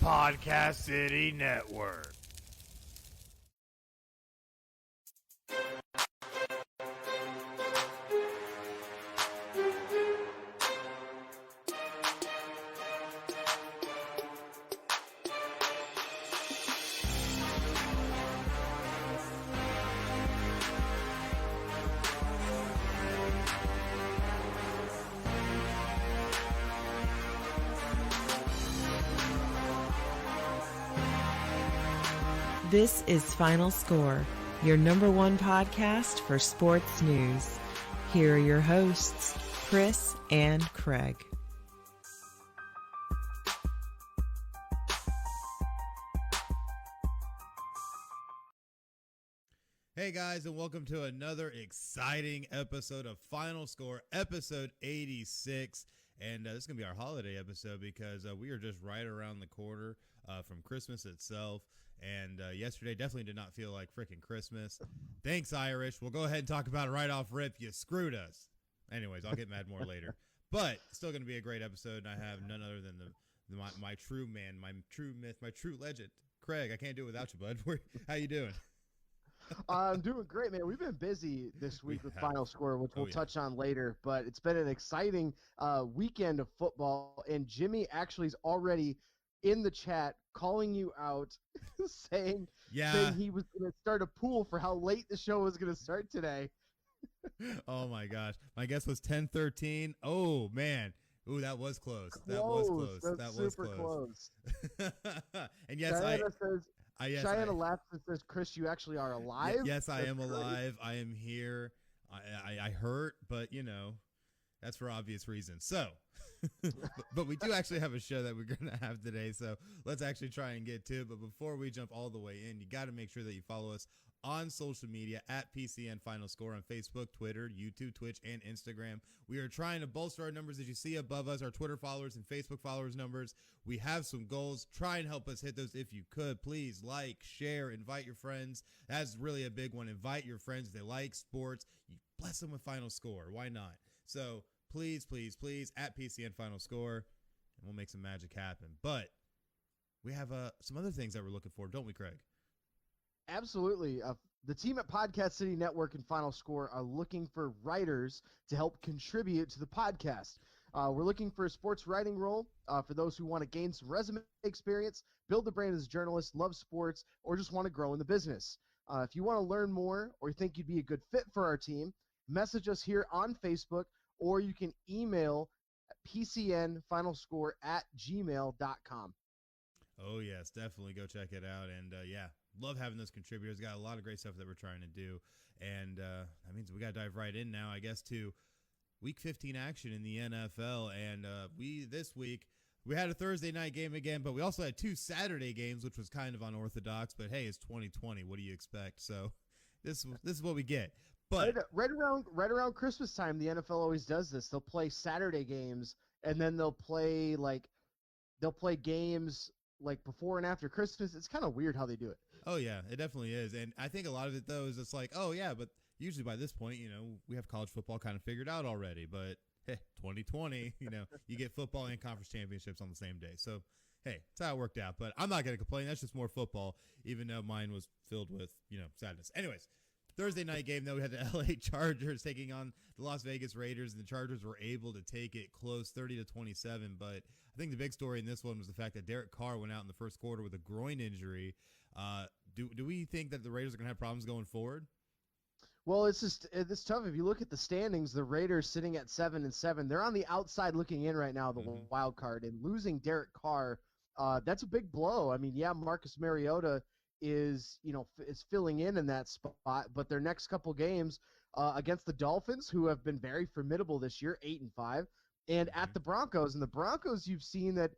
Podcast City Network. This is Final Score, your number one podcast for sports news. Here are your hosts, Chris and Craig. Hey guys, and welcome to another exciting episode of Final Score, episode 86. And this is going to be our holiday episode because we are just right around the corner from Christmas itself. And yesterday definitely did not feel like freaking Christmas. Thanks, Irish. We'll go ahead and talk about it right off rip. You screwed us. Anyways, I'll get mad more later. But still going to be a great episode, and I have none other than my true man, my true myth, my true legend, Craig. I can't do it without you, bud. How you doing? I'm doing great, man. We've been busy this week with Final Score, which we'll touch on later, but it's been an exciting weekend of football, and Jimmy actually is already in the chat calling you out, saying he was going to start a pool for how late the show was going to start today. Oh, my gosh. My guess was 10:13. Oh, man. Ooh, that was close. That was close. That was super close. And yes, Cheyenne laughs and says, Chris, you actually are alive? Yes, I am alive. I am here. I hurt, but, you know, that's for obvious reasons. So, but we do actually have a show that we're going to have today, so let's actually try and get to it. But before we jump all the way in, you got to make sure that you follow us on social media at PCN Final Score on Facebook, Twitter, YouTube, Twitch, and Instagram. We are trying to bolster our numbers as you see above us, our Twitter followers and Facebook followers numbers. We have some goals. Try and help us hit those if you could. Please like, share, invite your friends. That's really a big one. Invite your friends. If they like sports, you bless them with Final Score. Why not? So please, please, please, at PCN Final Score, and we'll make some magic happen. But we have some other things that we're looking for, don't we, Craig? Absolutely. The team at Podcast City Network and Final Score are looking for writers to help contribute to the podcast. We're looking for a sports writing role for those who want to gain some resume experience, build the brand as a journalist, love sports, or just want to grow in the business. If you want to learn more or think you'd be a good fit for our team, message us here on Facebook, or you can email pcnfinalscore@gmail.com. Oh, yes, definitely go check it out. And, love having those contributors. Got a lot of great stuff that we're trying to do. And that means we got to dive right in now, I guess, to Week 15 action in the NFL. And this week, we had a Thursday night game again, but we also had 2 Saturday games, which was kind of unorthodox. But, hey, it's 2020. What do you expect? So this is what we get. But right around Christmas time, the NFL always does this. They'll play Saturday games, and then they'll play games like before and after Christmas. It's kind of weird how they do it. Oh yeah, it definitely is. And I think a lot of it though is it's like, oh yeah, but usually by this point, you know, we have college football kind of figured out already. But hey, 2020, you know, you get football and conference championships on the same day. So hey, that's how it worked out. But I'm not gonna complain. That's just more football, even though mine was filled with, you know, sadness. Anyways. Thursday night game, though, we had the LA Chargers taking on the Las Vegas Raiders, and the Chargers were able to take it close, 30-27. But I think the big story in this one was the fact that Derek Carr went out in the first quarter with a groin injury. Do we think that the Raiders are going to have problems going forward? Well, it's tough. If you look at the standings, the Raiders sitting at 7-7. They're on the outside looking in right now, the wild card, and losing Derek Carr, that's a big blow. I mean, yeah, Marcus Mariota is filling in that spot, but their next couple games against the Dolphins, who have been very formidable this year, 8-5, and at the Broncos. And the Broncos, you've seen that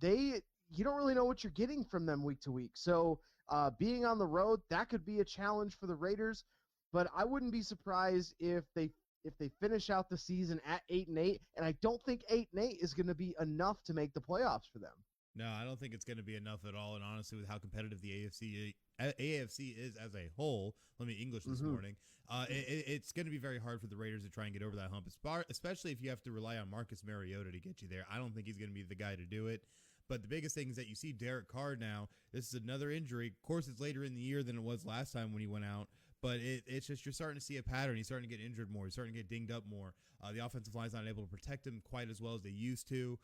you don't really know what you're getting from them week to week. So being on the road, that could be a challenge for the Raiders, but I wouldn't be surprised if they finish out the season at 8-8, and I don't think 8-8 is going to be enough to make the playoffs for them. No, I don't think it's going to be enough at all. And honestly, with how competitive the AFC is as a whole, let me English this morning, it's going to be very hard for the Raiders to try and get over that hump, especially if you have to rely on Marcus Mariota to get you there. I don't think he's going to be the guy to do it. But the biggest thing is that you see Derek Carr now. This is another injury. Of course, it's later in the year than it was last time when he went out. But it's just you're starting to see a pattern. He's starting to get injured more. He's starting to get dinged up more. The offensive line's not able to protect him quite as well as they used to.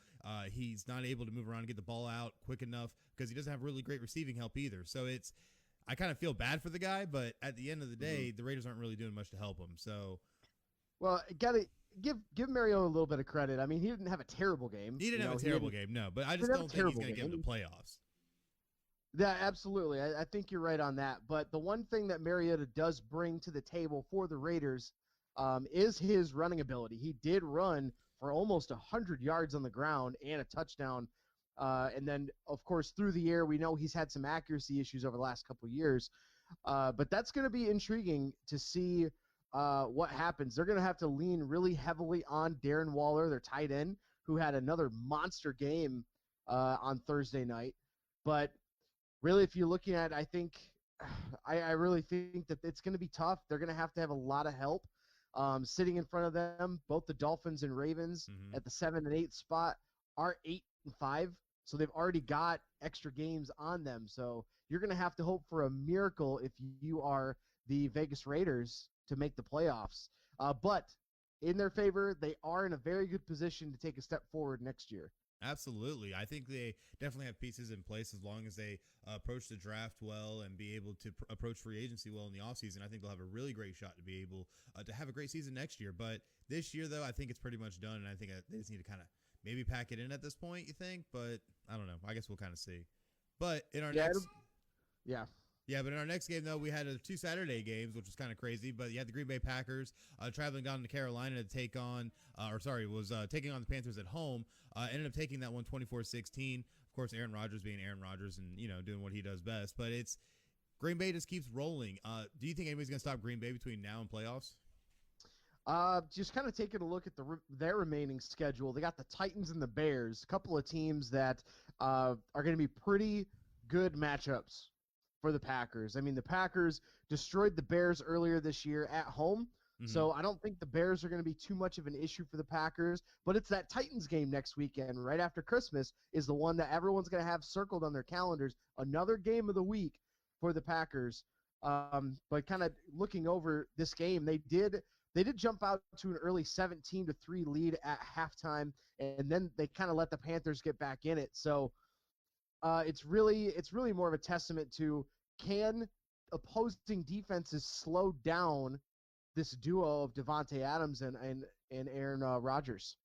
He's not able to move around and get the ball out quick enough because he doesn't have really great receiving help either. So I kind of feel bad for the guy, but at the end of the day, the Raiders aren't really doing much to help him. So, well, gotta give Mariota a little bit of credit. I mean, he didn't have a terrible game. He didn't have a terrible game, no. But I just don't think he's going to get him to playoffs. Yeah, absolutely. I think you're right on that. But the one thing that Mariota does bring to the table for the Raiders is his running ability. He did run for almost 100 yards on the ground and a touchdown. And then, of course, through the air, we know he's had some accuracy issues over the last couple of years. But that's going to be intriguing to see what happens. They're going to have to lean really heavily on Darren Waller, their tight end, who had another monster game on Thursday night. But really, if you're looking at, I really think that it's going to be tough. They're going to have a lot of help sitting in front of them. Both the Dolphins and Ravens at the 7 and 8 spot are 8-5, so they've already got extra games on them. So you're going to have to hope for a miracle if you are the Vegas Raiders to make the playoffs. But in their favor, they are in a very good position to take a step forward next year. Absolutely. I think they definitely have pieces in place as long as they approach the draft well and be able to approach free agency well in the offseason. I think they'll have a really great shot to be able to have a great season next year. But this year, though, I think it's pretty much done, and I think they just need to kind of maybe pack it in at this point, you think? But I don't know. I guess we'll kind of see. But in our next – but in our next game, though, we had 2 Saturday games, which was kind of crazy. But you had the Green Bay Packers traveling down to Carolina to take on taking on the Panthers at home. Ended up taking that one 24-16. Of course, Aaron Rodgers being Aaron Rodgers and, doing what he does best. But Green Bay just keeps rolling. Do you think anybody's going to stop Green Bay between now and playoffs? Just kind of taking a look at their remaining schedule. They got the Titans and the Bears, a couple of teams that are going to be pretty good matchups for the Packers. I mean, the Packers destroyed the Bears earlier this year at home, so I don't think the Bears are going to be too much of an issue for the Packers, but it's that Titans game next weekend, right after Christmas, is the one that everyone's going to have circled on their calendars, another game of the week for the Packers. But kind of looking over this game, they did jump out to an early 17-3 lead at halftime, and then they kind of let the Panthers get back in it. So it's really more of a testament to, can opposing defenses slow down this duo of Devontae Adams and Aaron Rodgers?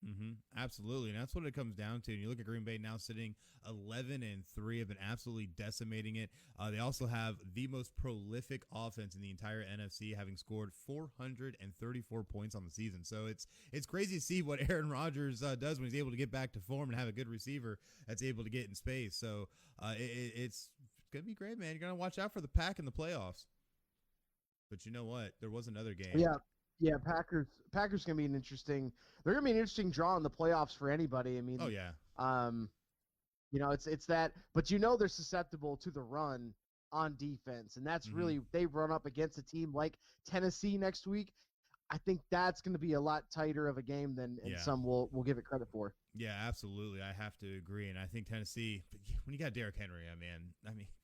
Absolutely, and that's what it comes down to. And you look at Green Bay now sitting 11-3, have been absolutely decimating it. They also have the most prolific offense in the entire NFC, having scored 434 points on the season. So it's crazy to see what Aaron Rodgers does when he's able to get back to form and have a good receiver that's able to get in space. So it's going to be great, man. You're going to watch out for the Pack in the playoffs. But you know what? There was another game. Yeah, Packers going to be an interesting draw in the playoffs for anybody. I mean, it's that, but they're susceptible to the run on defense, and that's really, they run up against a team like Tennessee next week. I think that's going to be a lot tighter of a game than some will give it credit for. Yeah, absolutely. I have to agree, and I think Tennessee, when you got Derrick Henry, I mean,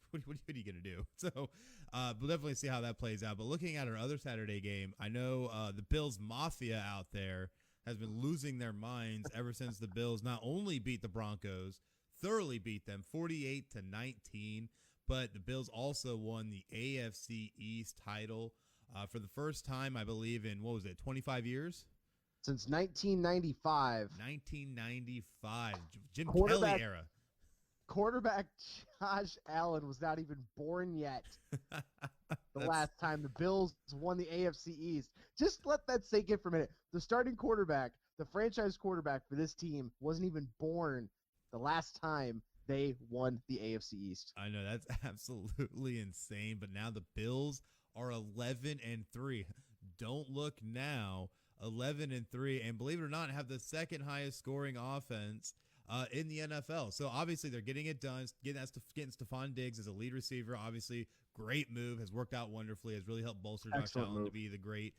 what are you going to do? So we'll definitely see how that plays out. But looking at our other Saturday game, I know the Bills Mafia out there has been losing their minds ever since the Bills not only beat the Broncos, thoroughly beat them 48-19, but the Bills also won the AFC East title for the first time, I believe, in, 25 years? Since 1995. 1995. Jim Kelly era. Quarterback Josh Allen was not even born yet the last time the Bills won the AFC East. Just let that sink in for a minute. The starting quarterback, the franchise quarterback for this team, wasn't even born the last time they won the AFC East. I know, that's absolutely insane. But now the Bills are 11-3. Don't look now. 11-3, and believe it or not, have the second highest scoring offense in the NFL. So obviously they're getting it done, getting Stephon Diggs as a lead receiver. Obviously, great move, has worked out wonderfully, has really helped bolster Josh Allen to be the great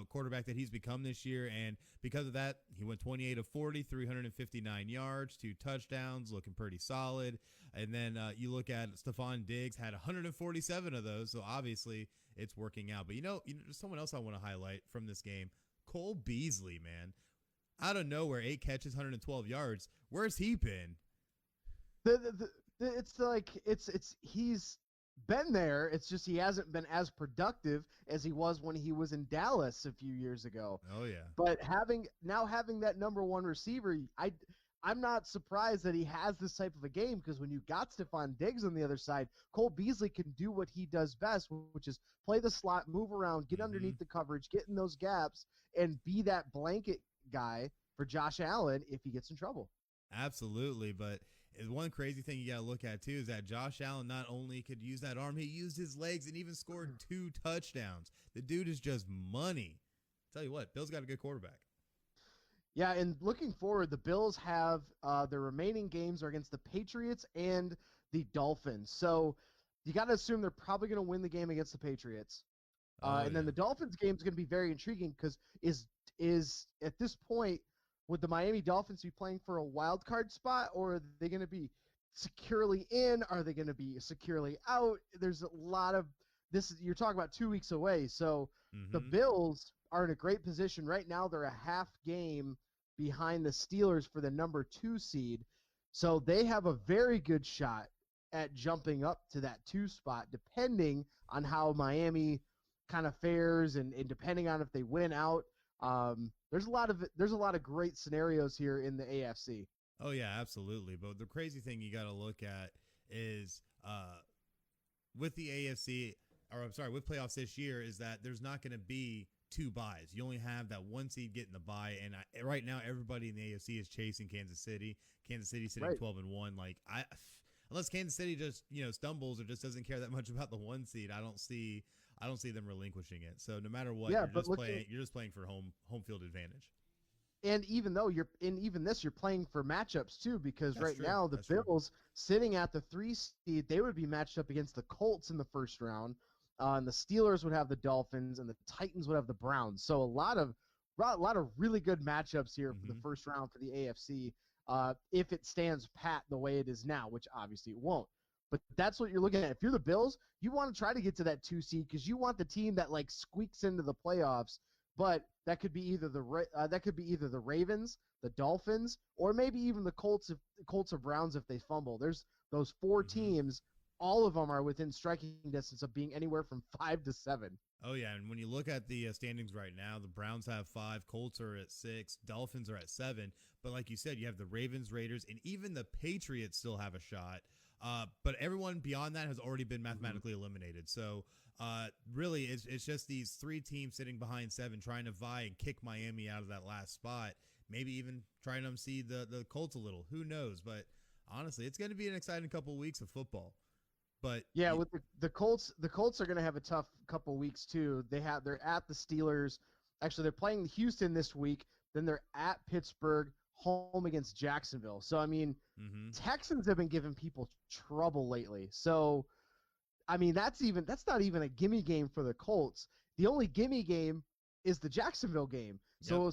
quarterback that he's become this year. And because of that, he went 28 of 40, 359 yards, 2 touchdowns, looking pretty solid. And then you look at Stephon Diggs, had 147 of those, so obviously it's working out. But someone else I want to highlight from this game, Cole Beasley, man. Out of nowhere, 8 catches, 112 yards. Where's he been? He's been there. It's just he hasn't been as productive as he was when he was in Dallas a few years ago. Oh yeah. But having that number one receiver, I'm not surprised that he has this type of a game, because when you got Stephon Diggs on the other side, Cole Beasley can do what he does best, which is play the slot, move around, get underneath the coverage, get in those gaps, and be that blanket guy for Josh Allen if he gets in trouble. Absolutely, but one crazy thing you got to look at, too, is that Josh Allen not only could use that arm, he used his legs and even scored 2 touchdowns. The dude is just money. Tell you what, Bill's got a good quarterback. Yeah, and looking forward, the Bills have their remaining games are against the Patriots and the Dolphins. So you got to assume they're probably going to win the game against the Patriots. Then the Dolphins game is going to be very intriguing, because is at this point, would the Miami Dolphins be playing for a wild card spot, or are they going to be securely in? Are they going to be securely out? There's a lot of this. You're talking about 2 weeks away. So the Bills are in a great position right now. They're a half game behind the Steelers for the number 2 seed. So they have a very good shot at jumping up to that 2 spot, depending on how Miami kind of fares and depending on if they win out. There's a lot of great scenarios here in the AFC. Oh yeah, absolutely. But the crazy thing you got to look at is with the AFC, with playoffs this year, is that there's not going to be 2 buys. You only have that 1 seed getting the bye, and right now everybody in the AFC is chasing Kansas City. Kansas City sitting 12-1. Unless Kansas City just stumbles or just doesn't care that much about the 1 seed, I don't see them relinquishing it. So no matter what, you're just playing for home field advantage. And even though you're playing for matchups too, because now the Bills sitting at the 3 seed, they would be matched up against the Colts in the first round, and the Steelers would have the Dolphins, and the Titans would have the Browns. So a lot of really good matchups here for the first round for the AFC. If it stands pat the way it is now, which obviously it won't. But that's what you're looking at. If you're the Bills, you want to try to get to that 2 seed, because you want the team that squeaks into the playoffs. But that could be either the Ravens, the Dolphins, or maybe even the Colts or Browns if they fumble. There's those 4 teams. All of them are within striking distance of being anywhere from 5 to 7. Oh yeah, and when you look at the standings right now, the Browns have 5, Colts are at 6, Dolphins are at 7. But like you said, you have the Ravens, Raiders, and even the Patriots still have a shot. But everyone beyond that has already been mathematically eliminated. So really, it's just these 3 teams sitting behind 7 trying to vie and kick Miami out of that last spot. Maybe even trying to unseed the Colts a little. Who knows? But honestly, it's going to be an exciting couple of weeks of football. But yeah, with the Colts are going to have a tough couple weeks too. They're at the Steelers. Actually, they're playing Houston this week. Then they're at Pittsburgh, home against Jacksonville. So I mean, Texans have been giving people trouble lately. So I mean, that's not even a gimme game for the Colts. The only gimme game is the Jacksonville game. Yep. So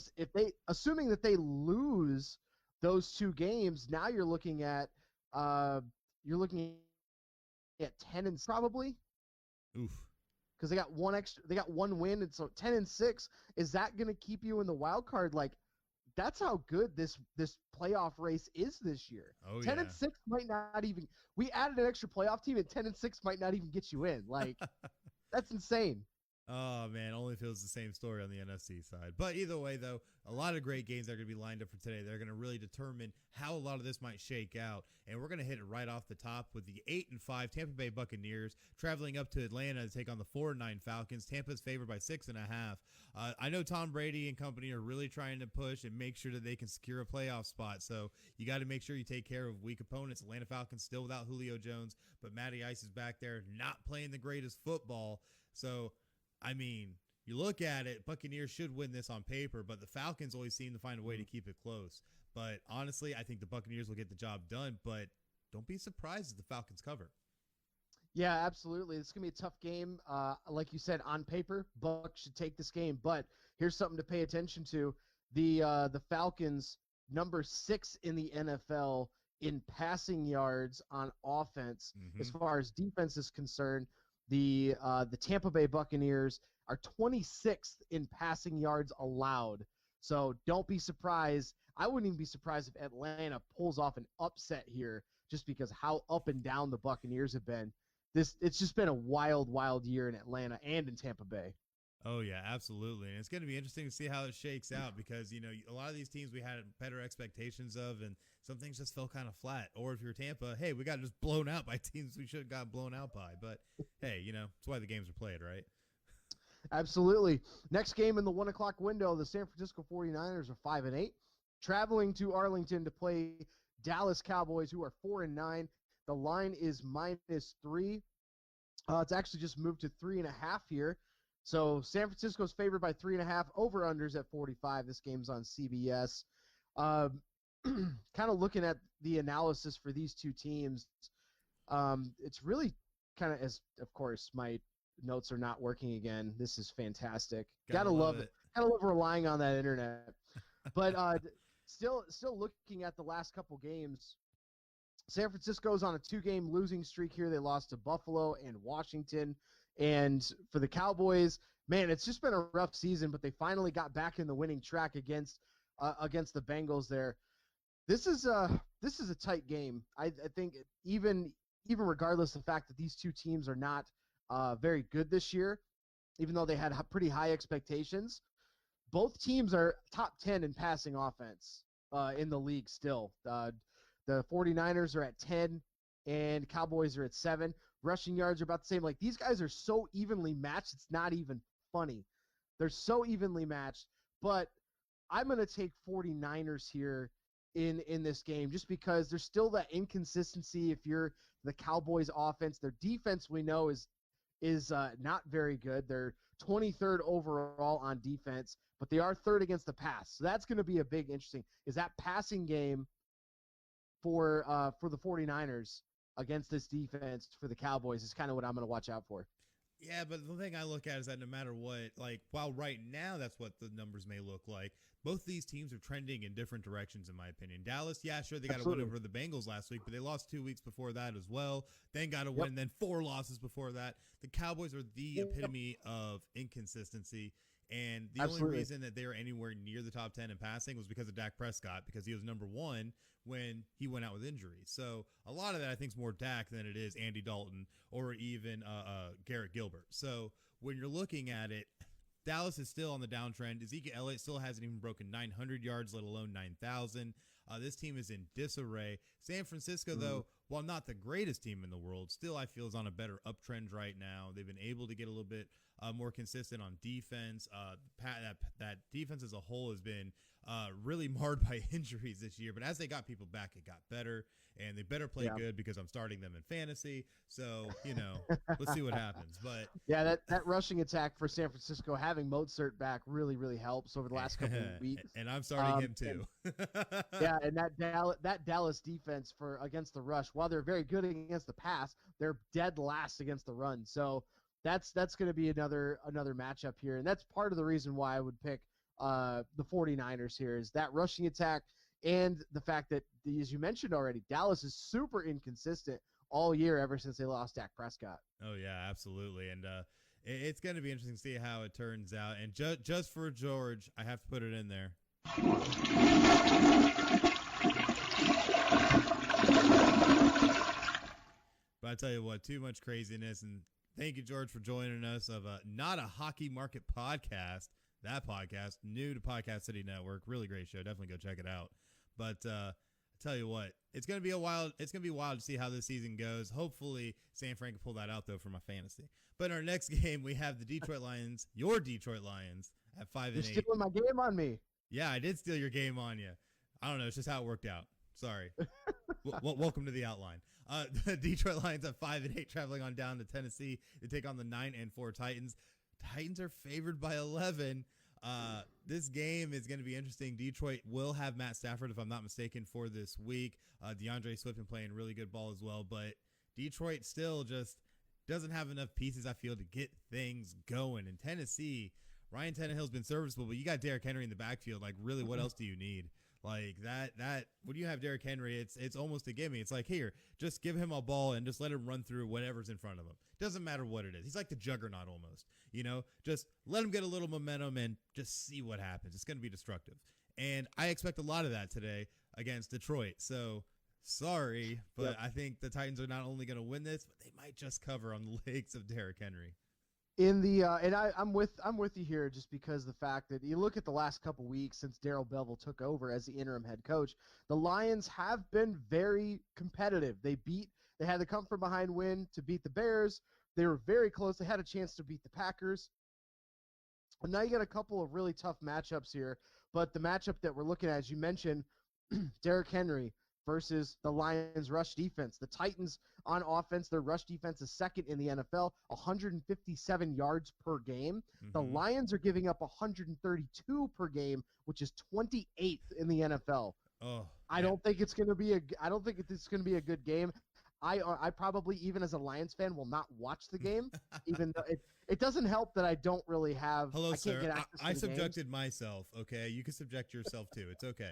assuming that they lose those 2 games, now you're looking at 10 and probably. Oof. Because they got 1 win, and so 10-6. Is that going to keep you in the wild card? That's how good this playoff race is this year. Oh, 10-6 might not even. We added an extra playoff team, and 10-6 might not even get you in. That's insane. Oh, man, only feels the same story on the NFC side. But either way, though, a lot of great games are going to be lined up for today. They're going to really determine how a lot of this might shake out. And we're going to hit it right off the top with the 8-5 Tampa Bay Buccaneers traveling up to Atlanta to take on the 4-9 Falcons. Tampa's favored by 6.5. I know Tom Brady and company are really trying to push and make sure that they can secure a playoff spot. So you got to make sure you take care of weak opponents. Atlanta Falcons still without Julio Jones, but Matty Ice is back there not playing the greatest football. So I mean, you look at it, Buccaneers should win this on paper, but the Falcons always seem to find a way to keep it close. But honestly, I think the Buccaneers will get the job done, but don't be surprised if the Falcons cover. Yeah, absolutely. It's going to be a tough game. Like you said, on paper, Bucs should take this game. But here's something to pay attention to. The Falcons, number 6 in the NFL in passing yards on offense. As far as defense is concerned, the Tampa Bay Buccaneers are 26th in passing yards allowed. So don't be surprised. I wouldn't even be surprised if Atlanta pulls off an upset here just because how up and down the Buccaneers have been. It's just been a wild, wild year in Atlanta and in Tampa Bay. Oh, yeah, absolutely. And it's going to be interesting to see how it shakes out because, a lot of these teams we had better expectations of, and some things just fell kind of flat. Or if you're Tampa, hey, we got just blown out by teams we should have got blown out by. But, hey, that's why the games are played, right? Absolutely. Next game in the 1 o'clock window, the San Francisco 49ers are 5-8, traveling to Arlington to play Dallas Cowboys, who are 4-9. The line is -3. It's actually just moved to 3.5 here. So San Francisco's favored by 3.5. Over-unders at 45. This game's on CBS. Kind of looking at the analysis for these two teams, it's really kind of, as of course my notes are not working again. This is fantastic. Gotta love it. Gotta love relying on that internet. But still looking at the last couple games, San Francisco's on a 2-game losing streak here. They lost to Buffalo and Washington. And for the Cowboys, man, it's just been a rough season, but they finally got back in the winning track against the Bengals there. This is a tight game. I think even regardless of the fact that these two teams are not very good this year, even though they had pretty high expectations, both teams are top 10 in passing offense in the league still. The 49ers are at 10, and Cowboys are at 7. Rushing yards are about the same. Like, these guys are so evenly matched, it's not even funny. They're so evenly matched, but I'm going to take 49ers here in this game just because there's still that inconsistency if you're the Cowboys offense. Their defense, we know, is not very good. They're 23rd overall on defense, but they are 3rd against the pass. So that's going to be a big interesting. Is that passing game for the 49ers against this defense for the Cowboys is kind of what I'm going to watch out for. Yeah, but the thing I look at is that no matter what, like, while right now that's what the numbers may look like, both these teams are trending in different directions, in my opinion. Dallas, yeah, sure, they got to win over the Bengals last week, but they lost 2 weeks before that as well. Then got to win, then 4 losses before that. The Cowboys are the epitome of inconsistency. And the only reason that they were anywhere near the top 10 in passing was because of Dak Prescott, because he was number 1 when he went out with injuries. So a lot of that I think is more Dak than it is Andy Dalton or even Garrett Gilbert. So when you're looking at it, Dallas is still on the downtrend. Ezekiel Elliott still hasn't even broken 900 yards, let alone 9,000. This team is in disarray. San Francisco, though, while not the greatest team in the world, still I feel is on a better uptrend right now. They've been able to get a little bit more consistent on defense. That defense as a whole has been really marred by injuries this year. But as they got people back, it got better. And they better play good because I'm starting them in fantasy. So, let's see what happens. But yeah, that rushing attack for San Francisco, having Mozart back really, really helps over the last couple of weeks. And I'm starting him too. And that Dallas defense against the rush, while they're very good against the pass, they're dead last against the run. So that's going to be another matchup here. And that's part of the reason why I would pick the 49ers here is that rushing attack and the fact that, as you mentioned already, Dallas is super inconsistent all year ever since they lost Dak Prescott. Oh, yeah, absolutely. And it's going to be interesting to see how it turns out. And just for George, I have to put it in there. But I tell you what, too much craziness. And thank you, George, for joining us of Not a Hockey Market Podcast. That podcast, new to Podcast City Network. Really great show. Definitely go check it out. But I tell you what, it's gonna be wild to see how this season goes. Hopefully, San Fran can pull that out though for my fantasy. But in our next game, we have the Detroit Lions, your Detroit Lions, at 5-8. You're stealing my game on me. Yeah, I did steal your game on you. I don't know. It's just how it worked out. Sorry. Welcome to the outline. The Detroit Lions at 5-8, traveling on down to Tennessee to take on the 9-4 Titans. Titans are favored by 11. This game is going to be interesting. Detroit will have Matt Stafford, if I'm not mistaken, for this week. DeAndre Swift been playing really good ball as well, but Detroit still just doesn't have enough pieces, I feel, to get things going. In Tennessee, Ryan Tannehill's been serviceable, but you got Derrick Henry in the backfield. Like, really, what else do you need? Like that when you have Derrick Henry, it's almost a gimme. It's like, here, just give him a ball and just let him run through whatever's in front of him. Doesn't matter what it is. He's like the juggernaut almost, just let him get a little momentum and just see what happens. It's going to be destructive. And I expect a lot of that today against Detroit. So sorry, but I think the Titans are not only going to win this, but they might just cover on the legs of Derrick Henry. I'm with you here, just because the fact that you look at the last couple weeks since Darrell Bevell took over as the interim head coach, the Lions have been very competitive. They had the come from behind win to beat the Bears. They were very close. They had a chance to beat the Packers. And now you got a couple of really tough matchups here. But the matchup that we're looking at, as you mentioned, Derrick Henry versus the Lions rush defense. The Titans on offense, their rush defense is second in the NFL, 157 yards per game. Mm-hmm. The Lions are giving up 132 per game, which is 28th in the NFL. I don't think it's going to be a good game. I probably, even as a Lions fan, will not watch the game, even though it doesn't help that I don't really have. Hello, sir. I subjected myself. Okay, you can subject yourself too. It's okay.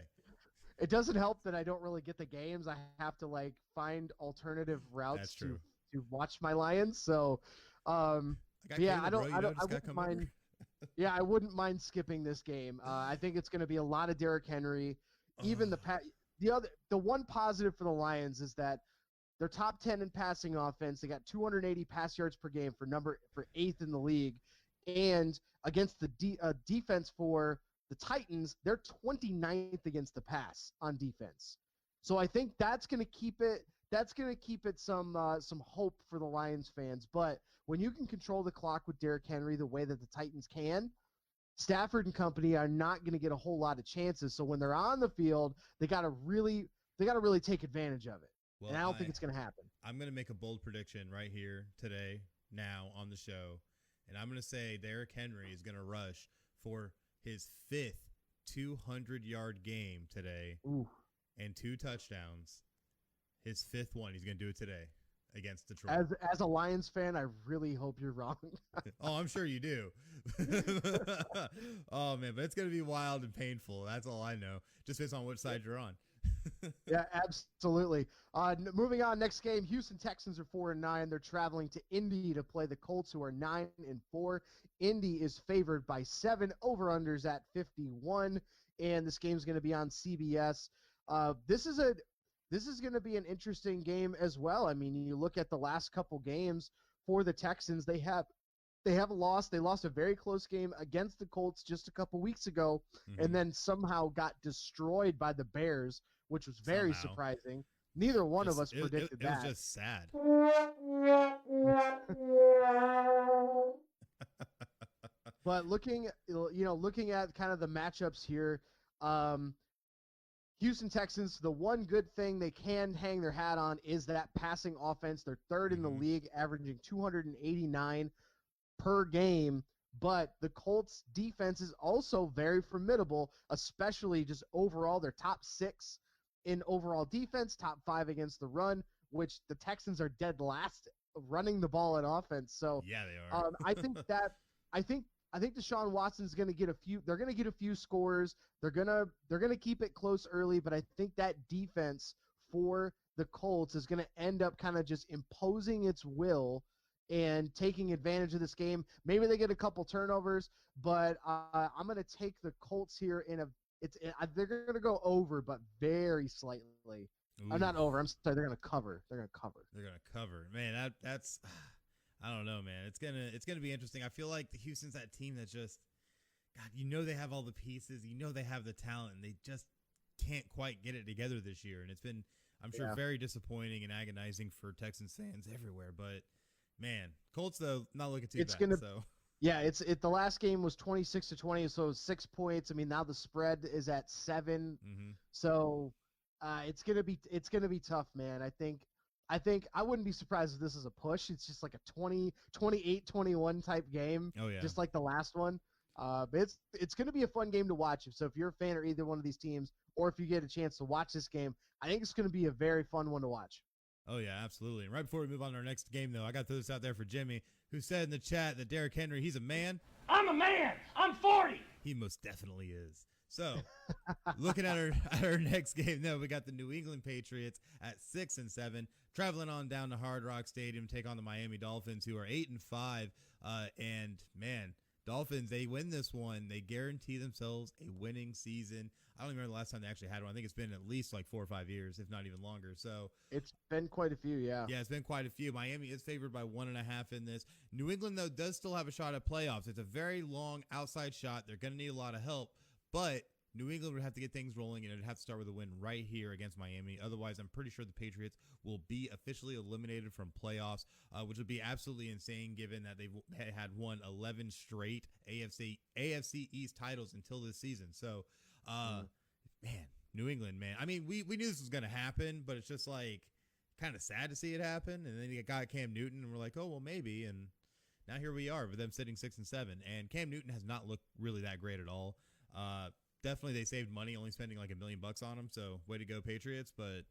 It doesn't help that I don't really get the games. I have to find alternative routes to watch my Lions. So, I wouldn't mind. I wouldn't mind skipping this game. I think it's going to be a lot of Derrick Henry. Even the one positive for the Lions is that they're top 10 in passing offense. They got 280 pass yards per game for 8th in the league, and against the defense for the Titans, they're 29th against the pass on defense. So I think that's going to keep it. That's going to keep it some hope for the Lions fans. But when you can control the clock with Derrick Henry the way that the Titans can, Stafford and company are not going to get a whole lot of chances. So when they're on the field, they got to really take advantage of it. Well, and I don't think it's going to happen. I'm going to make a bold prediction right here today, now on the show, and I'm going to say Derrick Henry is going to rush for his 5th 200-yard game today. Ooh. And 2 touchdowns. His 5th one, he's going to do it today against Detroit. As a Lions fan, I really hope you're wrong. Oh, I'm sure you do. Oh, man, but it's going to be wild and painful. That's all I know, just based on which side you're on. Yeah, absolutely. Moving on, next game, Houston Texans are 4-9. They're traveling to Indy to play the Colts, who are 9-4. Indy is favored by 7, over-unders at 51, and this game's going to be on CBS. This is going to be an interesting game as well. I mean, you look at the last couple games for the Texans, they have lost. They lost a very close game against the Colts just a couple weeks ago, and then somehow got destroyed by the Bears, which was very surprising. Neither one of us predicted that. It was just sad. But looking at kind of the matchups here, Houston Texans, the one good thing they can hang their hat on is that passing offense. They're 3rd in the league, averaging 289 per game. But the Colts defense is also very formidable, especially just overall. They're top 6 in overall defense, top 5 against the run, which the Texans are dead last running the ball in offense. So yeah, they are. I think Deshaun Watson's going to get a few. They're going to get a few scores. They're gonna keep it close early, but I think that defense for the Colts is going to end up kind of just imposing its will and taking advantage of this game. Maybe they get a couple turnovers, but I'm going to take the Colts here they're going to go over, but very slightly. I'm not over. I'm sorry. They're going to cover. They're going to cover. Man, that's I don't know, man. It's gonna be interesting. I feel like the Houston's that team that just, God, they have all the pieces. They have the talent, and they just can't quite get it together this year. And it's been, I'm sure, very disappointing and agonizing for Texans fans everywhere. But man, Colts though not looking too bad. Yeah, the last game was 26-20, so 6 points. I mean, now the spread is at 7. So it's gonna be tough, man. I think I wouldn't be surprised if this is a push. It's just like a 28-21 type game. Oh yeah, just like the last one. But it's going to be a fun game to watch. So if you're a fan of either one of these teams, or if you get a chance to watch this game, I think it's going to be a very fun one to watch. Oh, yeah, absolutely. And right before we move on to our next game, though, I got this out there for Jimmy, who said in the chat that Derrick Henry, he's a man. I'm a man. I'm 40. He most definitely is. So, looking at our next game, though, we got the New England Patriots at 6-7, traveling on down to Hard Rock Stadium to take on the Miami Dolphins, who are 8-5. And man, Dolphins, they win this one. They guarantee themselves a winning season. I don't remember the last time they actually had one. I think it's been at least like 4 or 5 years, if not even longer. So it's been quite a few, yeah. Yeah, it's been quite a few. Miami is favored by 1.5 in this. New England, though, does still have a shot at playoffs. It's a very long outside shot. They're going to need a lot of help, but New England would have to get things rolling, and it'd have to start with a win right here against Miami. Otherwise, I'm pretty sure the Patriots will be officially eliminated from playoffs, which would be absolutely insane given that they've had won 11 straight AFC East titles until this season. So, man, New England, man. I mean, we knew this was going to happen, but it's just like kind of sad to see it happen. And then you got Cam Newton, and we're like, oh, well, maybe. And now here we are with them sitting 6-7. And Cam Newton has not looked really that great at all. Definitely, they saved money, only spending like $1 million on him. So, way to go, Patriots! But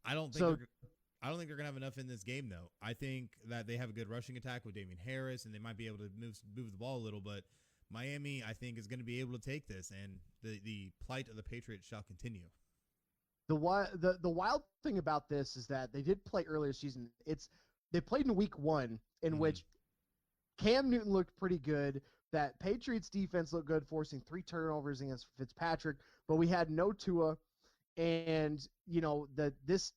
I don't think they're gonna have enough in this game, though. I think that they have a good rushing attack with Damian Harris, and they might be able to move the ball a little. But Miami, I think, is going to be able to take this, and the plight of the Patriots shall continue. The wild thing about this is that they did play earlier season. They played in week 1, in which Cam Newton looked pretty good. That Patriots defense looked good, forcing 3 turnovers against Fitzpatrick, but we had no Tua, and this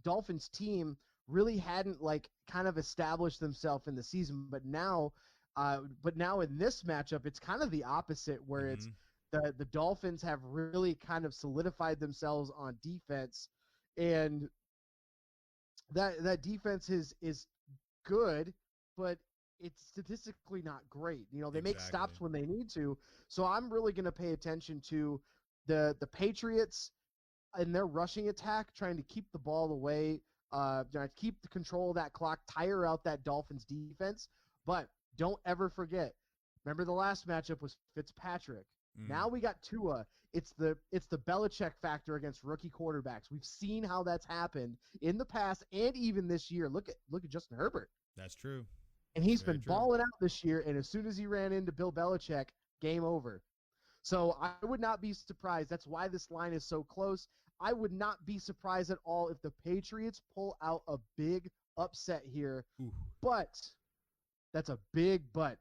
Dolphins team really hadn't like kind of established themselves in the season. But now in this matchup, it's kind of the opposite, where it's the Dolphins have really kind of solidified themselves on defense, and that defense is good, but it's statistically not great. They make stops when they need to. So I'm really going to pay attention to the Patriots and their rushing attack, trying to keep the ball away, keep the control of that clock, tire out that Dolphins defense. But don't ever forget, remember the last matchup was Fitzpatrick. Now we got Tua. It's the Belichick factor against rookie quarterbacks. We've seen how that's happened in the past and even this year. Look at Justin Herbert. That's true. And he's been balling out this year, and as soon as he ran into Bill Belichick, game over. So I would not be surprised. That's why this line is so close. I would not be surprised at all if the Patriots pull out a big upset here. Ooh. But that's a big but.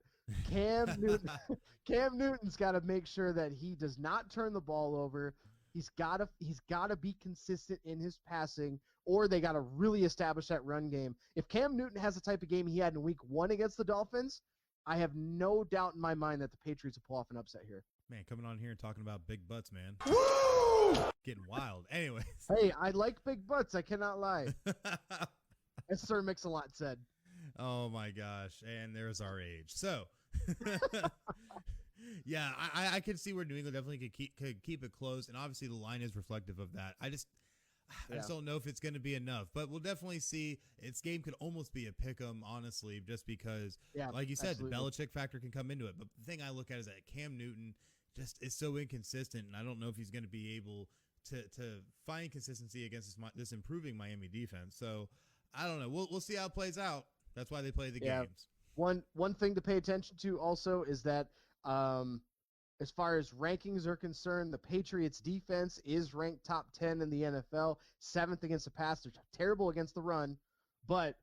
Cam Newton's got to make sure that he does not turn the ball over. He's got to be consistent in his passing, or they got to really establish that run game. If Cam Newton has the type of game he had in week 1 against the Dolphins, I have no doubt in my mind that the Patriots will pull off an upset here. Man, coming on here and talking about big butts, man. Woo! Getting wild. Anyways. Hey, I like big butts. I cannot lie. As Sir Mix-a-Lot said. Oh, my gosh. And there's our age. So, yeah, I could see where New England definitely could keep it close, and obviously the line is reflective of that. I just don't know if it's going to be enough, but we'll definitely see. Its game could almost be a pick-em, honestly, just because, like you said, absolutely, the Belichick factor can come into it. But the thing I look at is that Cam Newton just is so inconsistent, and I don't know if he's going to be able to find consistency against this improving Miami defense. So I don't know. We'll see how it plays out. That's why they play the games. One thing to pay attention to also is that as far as rankings are concerned, the Patriots defense is ranked top 10 in the NFL, 7th against the pass. They're terrible against the run, but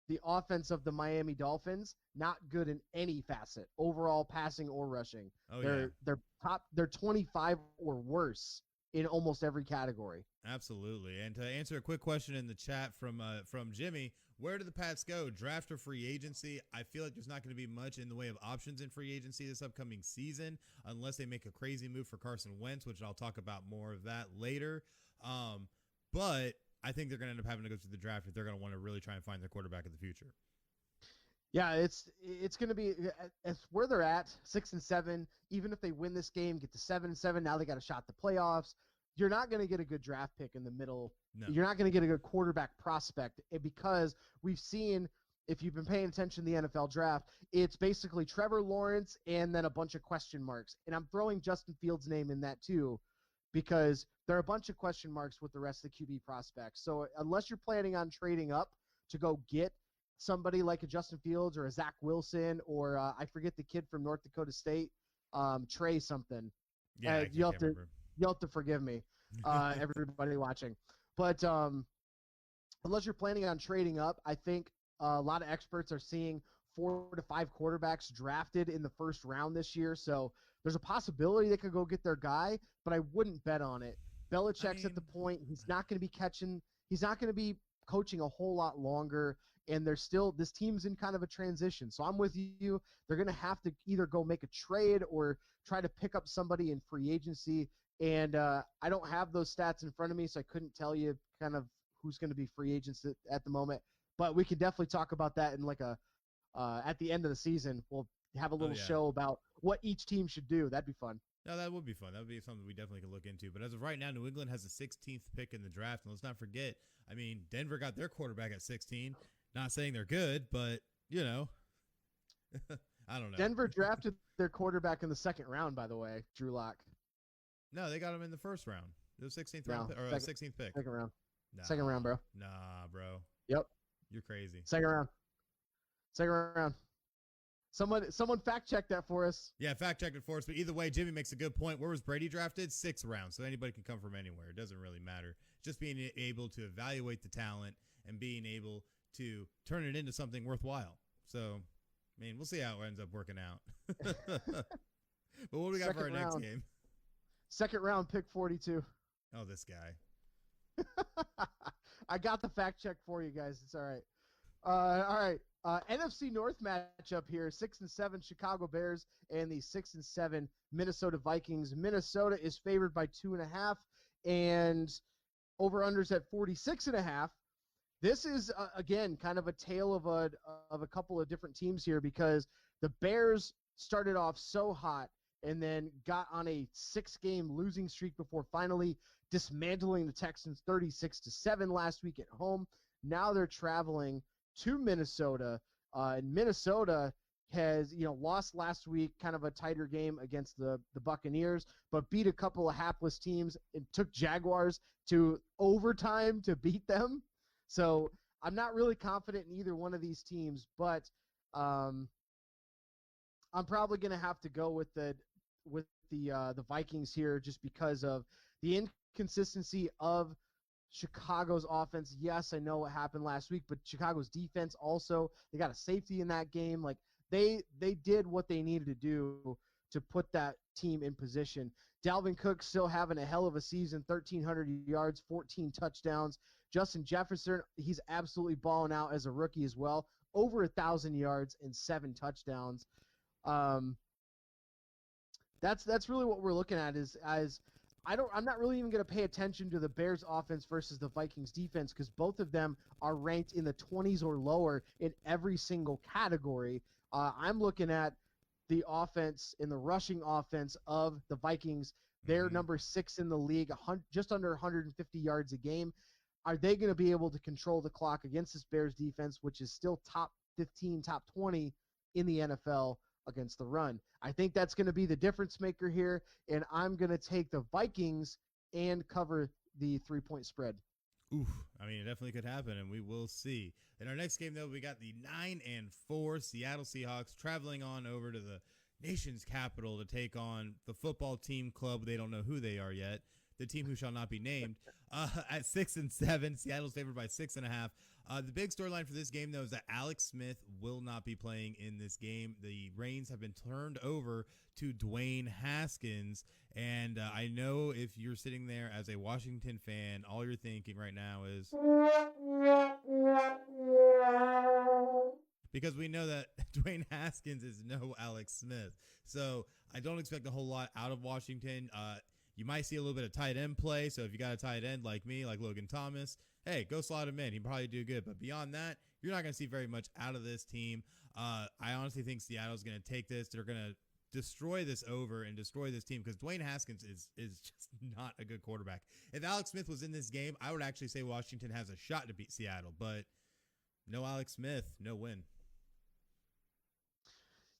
the offense of the Miami Dolphins, not good in any facet, overall passing or rushing. They're 25 or worse in almost every category. Absolutely. And to answer a quick question in the chat from Jimmy, where do the Pats go? Draft or free agency? I feel like there's not going to be much in the way of options in free agency this upcoming season unless they make a crazy move for Carson Wentz, which I'll talk about more of that later. But I think they're going to end up having to go through the draft if they're going to want to really try and find their quarterback in the future. Yeah, it's going to be where they're at, 6-7. Even if they win this game, get to 7-7, now they got a shot at the playoffs. You're not going to get a good draft pick in the middle. No. You're not going to get a good quarterback prospect because we've seen if you've been paying attention to the NFL draft, it's basically Trevor Lawrence and then a bunch of question marks. And I'm throwing Justin Fields' name in that too, because there are a bunch of question marks with the rest of the QB prospects. So unless you're planning on trading up to go get somebody like a Justin Fields or a Zach Wilson or I forget the kid from North Dakota State, Trey something. Yeah, I you'll can't have remember. you'll have to forgive me, everybody watching. But unless you're planning on trading up, I think a lot of experts are seeing 4 to 5 quarterbacks drafted in the first round this year. So there's a possibility they could go get their guy, but I wouldn't bet on it. Belichick's at the point. He's not going to be coaching a whole lot longer. And this team's in kind of a transition. So I'm with you. They're going to have to either go make a trade or try to pick up somebody in free agency. And I don't have those stats in front of me, so I couldn't tell you kind of who's going to be free agents at the moment. But we can definitely talk about that in at the end of the season. We'll have a little show about what each team should do. That'd be fun. No, that would be fun. That would be something we definitely could look into. But as of right now, New England has the 16th pick in the draft. And let's not forget, I mean, Denver got their quarterback at 16. Not saying they're good, but, I don't know. Denver drafted their quarterback in the second round, by the way, Drew Lock. No, they got him in the first round. The 16th round or 16th pick. Second round. Nah, Second round, bro. Nah, bro. Yep. You're crazy. Second round. Someone fact check that for us. Yeah, fact check it for us. But either way, Jimmy makes a good point. Where was Brady drafted? 6th round. So anybody can come from anywhere. It doesn't really matter. Just being able to evaluate the talent and being able to turn it into something worthwhile. So, I mean, we'll see how it ends up working out. But what do we got for our next game? Second round, pick 42. Oh, this guy. I got the fact check for you guys. It's all right. All right. NFC North matchup here: 6-7 Chicago Bears and the 6-7 Minnesota Vikings. Minnesota is favored by 2.5, and over/unders at 46.5. This is again kind of a tale of a couple of different teams here, because the Bears started off so hot and then got on a 6-game losing streak before finally dismantling the Texans 36-7 last week at home. Now they're traveling to Minnesota, and Minnesota has lost last week, kind of a tighter game against the Buccaneers, but beat a couple of hapless teams and took Jaguars to overtime to beat them. So I'm not really confident in either one of these teams, but I'm probably going to have to go with the Vikings here, just because of the inconsistency of Chicago's offense. Yes, I know what happened last week, but Chicago's defense also, they got a safety in that game. Like they did what they needed to do to put that team in position. Dalvin Cook still having a hell of a season, 1,300 yards, 14 touchdowns. Justin Jefferson, he's absolutely balling out as a rookie as well. Over 1,000 yards and 7 touchdowns. That's really what we're looking at I'm not really even going to pay attention to the Bears offense versus the Vikings defense, because both of them are ranked in the 20s or lower in every single category. I'm looking at the offense in the rushing offense of the Vikings. They're number 6 in the league, just under 150 yards a game. Are they going to be able to control the clock against this Bears defense, which is still top 15, top 20 in the NFL against the run? I think that's going to be the difference maker here, and I'm going to take the Vikings and cover the 3-point spread. Oof. I mean, it definitely could happen, and we will see. In our next game, though, we got the 9-4 Seattle Seahawks traveling on over to the nation's capital to take on the football team club. They don't know who they are yet. The team who shall not be named. At 6-7, Seattle's favored by 6.5. The big storyline for this game, though, is that Alex Smith will not be playing in this game. The reins have been turned over to Dwayne Haskins. And I know if you're sitting there as a Washington fan, all you're thinking right now is, because we know that Dwayne Haskins is no Alex Smith. So I don't expect a whole lot out of Washington. You might see a little bit of tight end play. So if you got a tight end like me, like Logan Thomas, hey, go slot him in. He'd probably do good. But beyond that, you're not going to see very much out of this team. I honestly think Seattle's going to take this. They're going to destroy this over and destroy this team, because Dwayne Haskins is just not a good quarterback. If Alex Smith was in this game, I would actually say Washington has a shot to beat Seattle. But No Alex Smith, no win.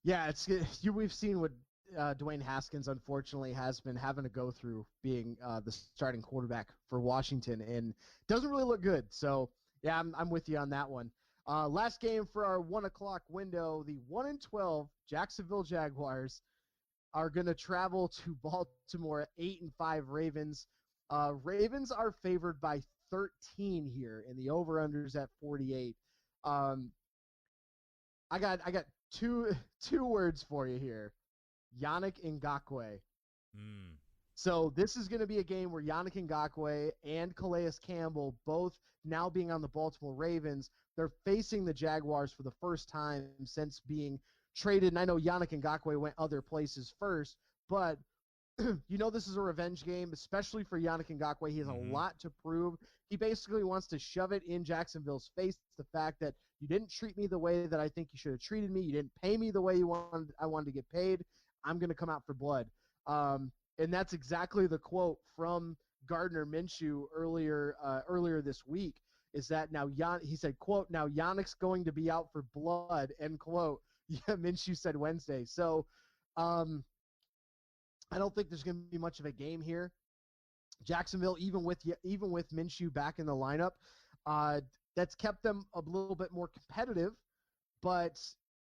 Yeah, we've seen what Dwayne Haskins unfortunately has been having to go through being the starting quarterback for Washington, and doesn't really look good. So yeah, I'm with you on that one. Last game for our 1:00 window, the 1-12 Jacksonville Jaguars are going to travel to Baltimore. 8-5 Ravens. Ravens are favored by 13 here, and the over/unders at 48. I got two words for you here. Yannick Ngakoue. So this is going to be a game where Yannick Ngakoue and Calais Campbell, both now being on the Baltimore Ravens, they're facing the Jaguars for the first time since being traded. And I know Yannick Ngakoue went other places first, but this is a revenge game, especially for Yannick Ngakoue. He has a lot to prove. He basically wants to shove it in Jacksonville's face, the fact that you didn't treat me the way that I think you should have treated me. You didn't pay me the way I wanted to get paid. I'm going to come out for blood. And that's exactly the quote from Gardner Minshew earlier this week, is that now he said, quote, "Now Yannick's going to be out for blood," end quote. Yeah, Minshew said Wednesday. So I don't think there's going to be much of a game here. Jacksonville, even with Minshew back in the lineup, that's kept them a little bit more competitive. But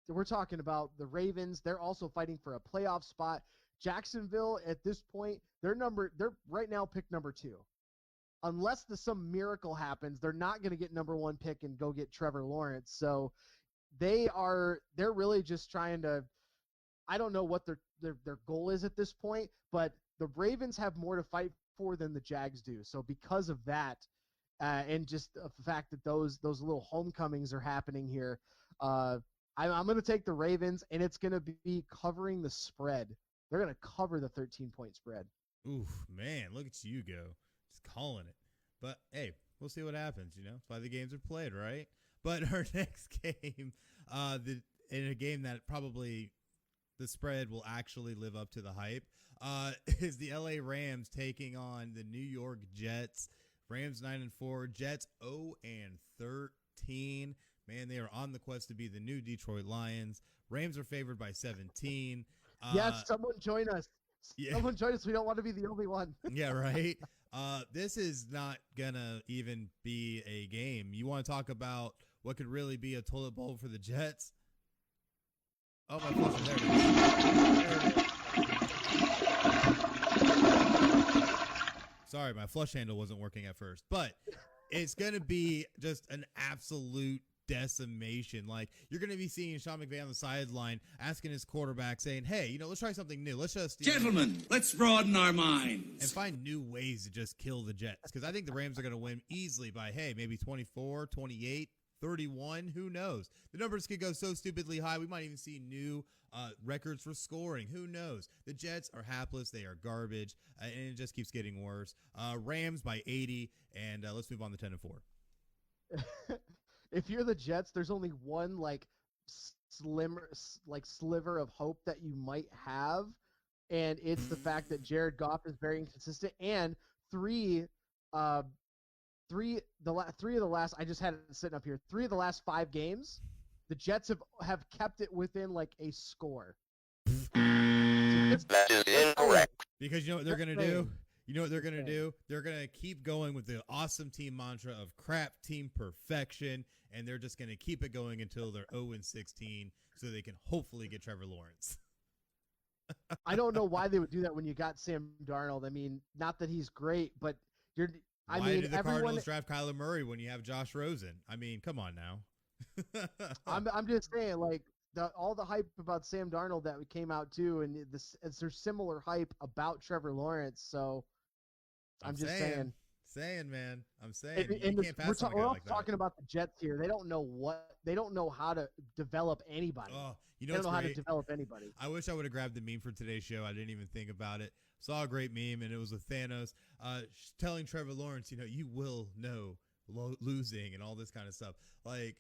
we're talking about the Ravens. They're also fighting for a playoff spot. Jacksonville, at this point, they're right now pick number 2. Unless some miracle happens, they're not going to get number 1 pick and go get Trevor Lawrence. So they're really just trying to, I don't know what their goal is at this point, but the Ravens have more to fight for than the Jags do. So because of that, and just the fact that those little homecomings are happening here, I'm going to take the Ravens, and it's going to be covering the spread. They're going to cover the 13-point spread. Oof, man, look at you go. Just calling it. But, hey, we'll see what happens, That's why the games are played, right? But our next game, in a game that probably the spread will actually live up to the hype, is the LA Rams taking on the New York Jets. Rams 9-4, Jets 0-13. Man, they are on the quest to be the new Detroit Lions. Rams are favored by 17. Yes, someone join us. Yeah. Someone join us. We don't want to be the only one. Yeah, right. This is not gonna even be a game. You want to talk about what could really be a toilet bowl for the Jets? Oh, my flush, there it is. Sorry, my flush handle wasn't working at first, but it's gonna be just an absolute decimation. Like, you're going to be seeing Sean McVay on the sideline asking his quarterback, saying, "Hey, let's try something new. Let's just gentlemen, let's broaden our minds and find new ways to just kill the Jets." Because I think the Rams are going to win easily by, maybe 24, 28, 31. Who knows? The numbers could go so stupidly high. We might even see new records for scoring. Who knows? The Jets are hapless. They are garbage, and it just keeps getting worse. Rams by 80, and let's move on to 10-4. If you're the Jets, there's only one sliver of hope that you might have, and it's the fact that Jared Goff is very inconsistent. And three of the last, I just had it sitting up here. 3 of the last 5 games, the Jets have kept it within a score. That is incorrect. Because you know what they're gonna do? You know what they're going to do? They're going to keep going with the awesome team mantra of crap team perfection, and they're just going to keep it going until they're 0-16 so they can hopefully get Trevor Lawrence. I don't know why they would do that when you got Sam Darnold. I mean, not that he's great, but why did the Cardinals draft Kyler Murray when you have Josh Rosen? I mean, come on now. I'm just saying, all the hype about Sam Darnold that came out too, and there's similar hype about Trevor Lawrence. So I'm just saying, man. I'm saying and you can't pass we're like that. talking about the Jets here. They don't know how to develop anybody. Oh, they don't know how to develop anybody. I wish I would have grabbed the meme for today's show. I didn't even think about it. Saw a great meme, and it was with Thanos telling Trevor Lawrence, you will know losing and all this kind of stuff. Like,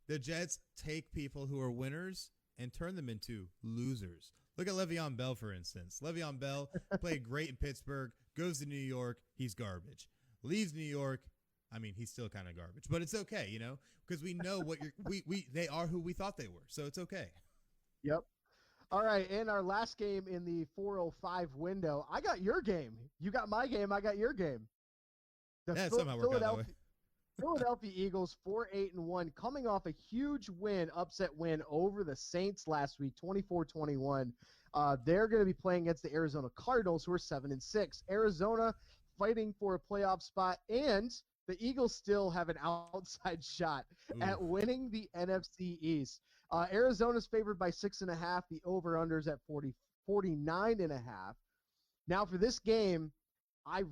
the Jets take people who are winners and turn them into losers. Look at Le'Veon Bell, for instance. Le'Veon Bell played great in Pittsburgh, goes to New York, he's garbage. Leaves New York, I mean, he's still kind of garbage, but it's okay, because we know what they are who we thought they were, so it's okay. Yep. All right, and our last game in the 4:05 window, I got your game. You got my game. I got your game. The Somehow worked out that way. Philadelphia Eagles 4-8-1, coming off a huge upset win over the Saints last week, 24-21. They're going to be playing against the Arizona Cardinals, who are 7-6. Arizona fighting for a playoff spot, and the Eagles still have an outside shot at winning the NFC East. Arizona's favored by 6.5. The over-under's at 49.5. Now for this game, I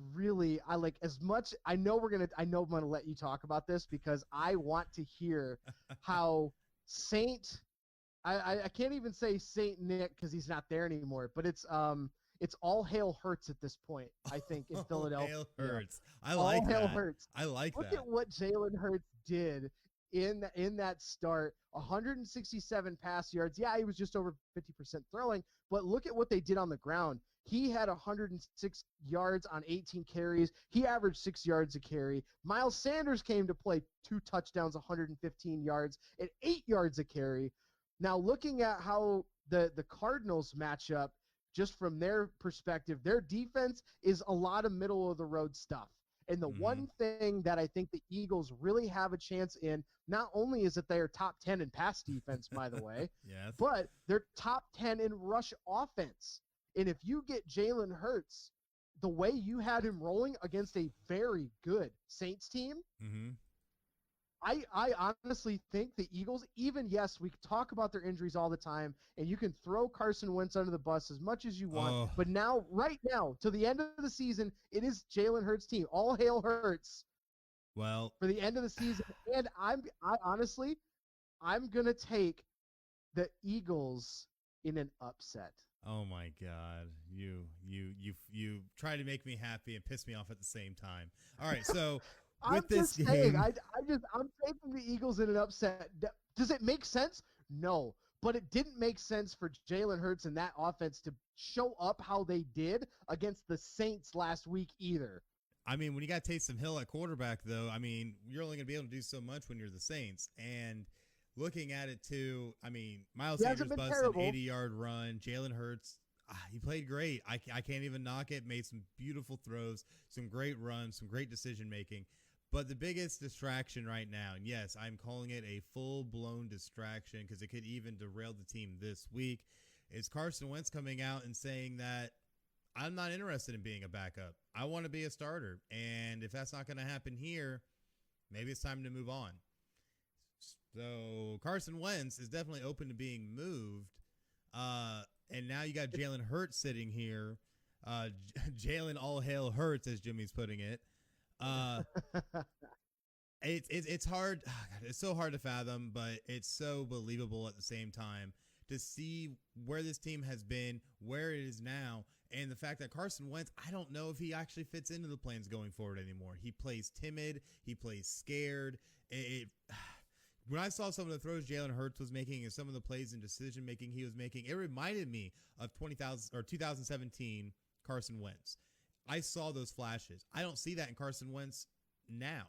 like as much. I know I'm going to let you talk about this because I want to hear how I can't even say Saint Nick because he's not there anymore, but it's all hail Hurts at this point, I think, in Philadelphia. Hail Hurts. I like all that. Hail Hurts. I like Look that. at what Jalen Hurts did in that start. 167 pass yards. Yeah, he was just over 50% throwing, but look at what they did on the ground. He had 106 yards on 18 carries. He averaged 6 yards a carry. Miles Sanders came to play, 2 touchdowns, 115 yards, and 8 yards a carry. Now, looking at how the Cardinals match up, just from their perspective, their defense is a lot of middle-of-the-road stuff. And the one thing that I think the Eagles really have a chance in, not only is that they're top 10 in pass defense, by the way, yes, but they're top 10 in rush offense. And if you get Jalen Hurts the way you had him rolling against a very good Saints team, I honestly think the Eagles, yes, we talk about their injuries all the time, and you can throw Carson Wentz under the bus as much as you want. But right now, to the end of the season, it is Jalen Hurts' team. All hail Hurts. Well, for the end of the season, and I'm gonna take the Eagles in an upset. Oh my God! You try to make me happy and piss me off at the same time. All right, so. I'm taking the Eagles in an upset. Does it make sense? No, but it didn't make sense for Jalen Hurts and that offense to show up how they did against the Saints last week either. I mean, when you got Taysom Hill at quarterback, though, I mean, you're only going to be able to do so much when you're the Saints. And looking at it, too, I mean, Miles Sanders busted an 80-yard run. Jalen Hurts, he played great. I can't even knock it. Made some beautiful throws, some great runs, some great decision-making. But the biggest distraction right now, and yes, I'm calling it a full-blown distraction because it could even derail the team this week, is Carson Wentz coming out and saying that I'm not interested in being a backup. I want to be a starter. And if that's not going to happen here, maybe it's time to move on. So Carson Wentz is definitely open to being moved. And now you got Jalen Hurts sitting here. Jalen all hail Hurts, as Jimmy's putting it. It's hard. It's so hard to fathom, but it's so believable at the same time to see where this team has been, where it is now, and the fact that Carson Wentz, I don't know if he actually fits into the plans going forward anymore. He plays timid. He plays scared. When I saw some of the throws Jalen Hurts was making and some of the plays and decision making he was making, it reminded me of 2017 Carson Wentz. I saw those flashes. I don't see that in Carson Wentz now.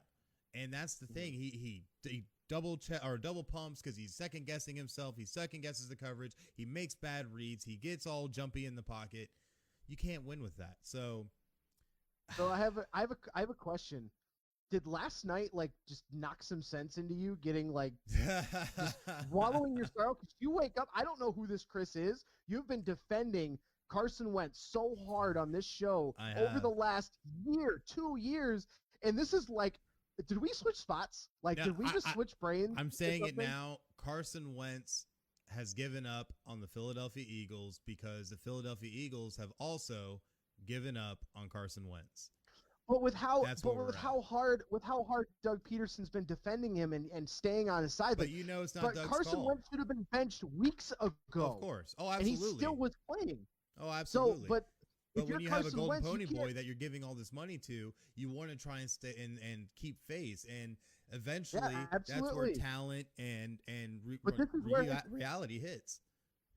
And that's the thing. He double pumps because he's second guessing himself. He second guesses the coverage. He makes bad reads. He gets all jumpy in the pocket. You can't win with that. So I have a question. Did last night just knock some sense into you, getting just wallowing your sorrow? Because you wake up, I don't know who this Chris is. You've been defending Carson Wentz so hard on this show over the last 2 years, and this is did we switch spots? Did we just switch brains? I'm saying it now. Carson Wentz has given up on the Philadelphia Eagles because the Philadelphia Eagles have also given up on Carson Wentz. But with how hard Doug Peterson's been defending him and staying on his side. But it's not Doug's Carson fault. Wentz should have been benched weeks ago. Of course. Oh, absolutely. And he still was playing. Oh, absolutely. So, but when you have a golden Wentz, pony boy that you're giving all this money to, you want to try and stay and keep face. And eventually, that's where talent and reality hits.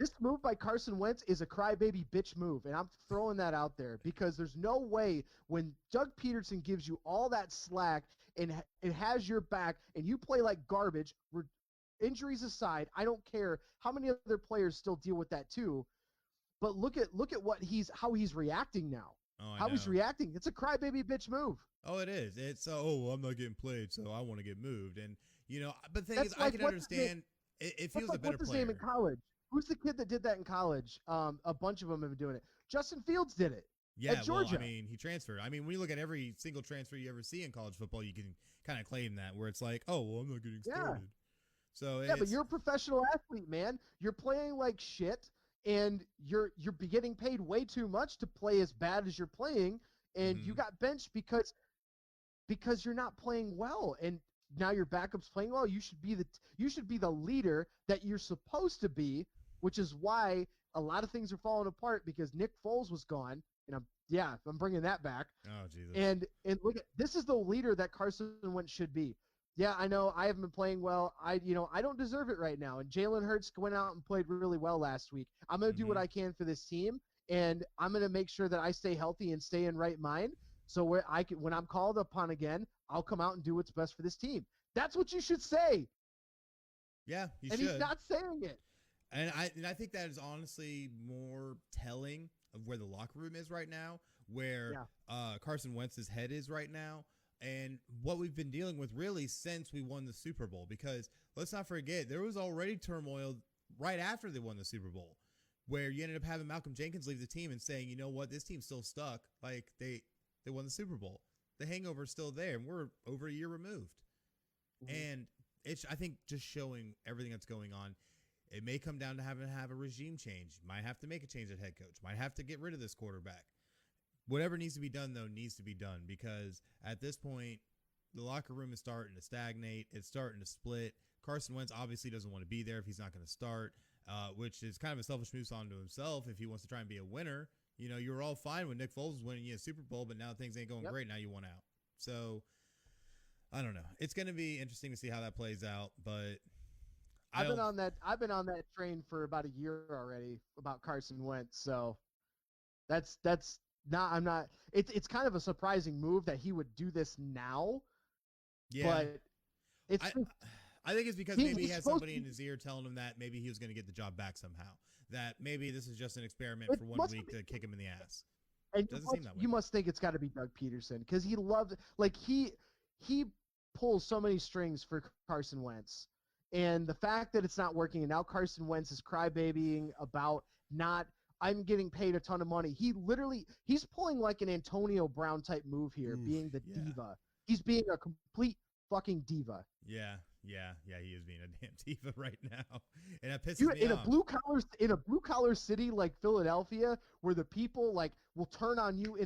This move by Carson Wentz is a crybaby bitch move, and I'm throwing that out there because there's no way when Doug Peterson gives you all that slack and it has your back and you play like garbage, injuries aside, I don't care how many other players still deal with that too. But look at how he's reacting now. Oh, how he's reacting. It's a crybaby bitch move. Oh, it is. It's I'm not getting played, so I want to get moved. And but the thing That's is, like, I can understand if he was a better what's his player. name in college? Who's the kid that did that in college? A bunch of them have been doing it. Justin Fields did it. Yeah, at Georgia. Well, I mean, he transferred. I mean, when you look at every single transfer you ever see in college football, you can kind of claim that, where it's like, oh, well, I'm not getting started. So yeah, but you're a professional athlete, man. You're playing like shit, and you're getting paid way too much to play as bad as you're playing, and you got benched because you're not playing well, and now your backup's playing well. You should be the leader that you're supposed to be, which is why a lot of things are falling apart because Nick Foles was gone, and I'm bringing that back. Oh, Jesus. And look at this is the leader that Carson Wentz should be. Yeah, I know I haven't been playing well. I don't deserve it right now. And Jalen Hurts went out and played really well last week. I'm going to do what I can for this team, and I'm going to make sure that I stay healthy and stay in right mind. So when I'm called upon again, I'll come out and do what's best for this team. That's what you should say. Yeah, you should. And he's not saying it. And I think that is honestly more telling of where the locker room is right now, where Carson Wentz's head is right now, and what we've been dealing with really since we won the Super Bowl. Because let's not forget, there was already turmoil right after they won the Super Bowl, where you ended up having Malcolm Jenkins leave the team and saying, you know what, this team's still stuck. Like, they won the Super Bowl. The hangover's still there, and we're over a year removed. And it's, I think, just showing everything that's going on. It may come down to having to have a regime change. Might have to make a change at head coach. Might have to get rid of this quarterback. Whatever needs to be done, though, needs to be done, because at this point, the locker room is starting to stagnate. It's starting to split. Carson Wentz obviously doesn't want to be there if he's not going to start, which is kind of a selfish move onto himself if he wants to try and be a winner. You know, you were all fine when Nick Foles was winning you a Super Bowl, but now things ain't going great. Now you want out. So, I don't know. It's going to be interesting to see how that plays out, but I've been on that train for about a year already about Carson Wentz. So it's kind of a surprising move that he would do this now. Yeah. But I think it's because maybe he has somebody in his ear telling him that maybe he was going to get the job back somehow. That maybe this is just an experiment for 1 week to kick him in the ass. And you must think it's got to be Doug Peterson, because he loved, like, he pulls so many strings for Carson Wentz. And the fact that it's not working, and now Carson Wentz is crybabying about I'm getting paid a ton of money. He's pulling like an Antonio Brown type move here, being the diva. He's being a complete fucking diva. Yeah, he is being a damn diva right now, and that pisses me off. In a blue collar city like Philadelphia, where the people like will turn on you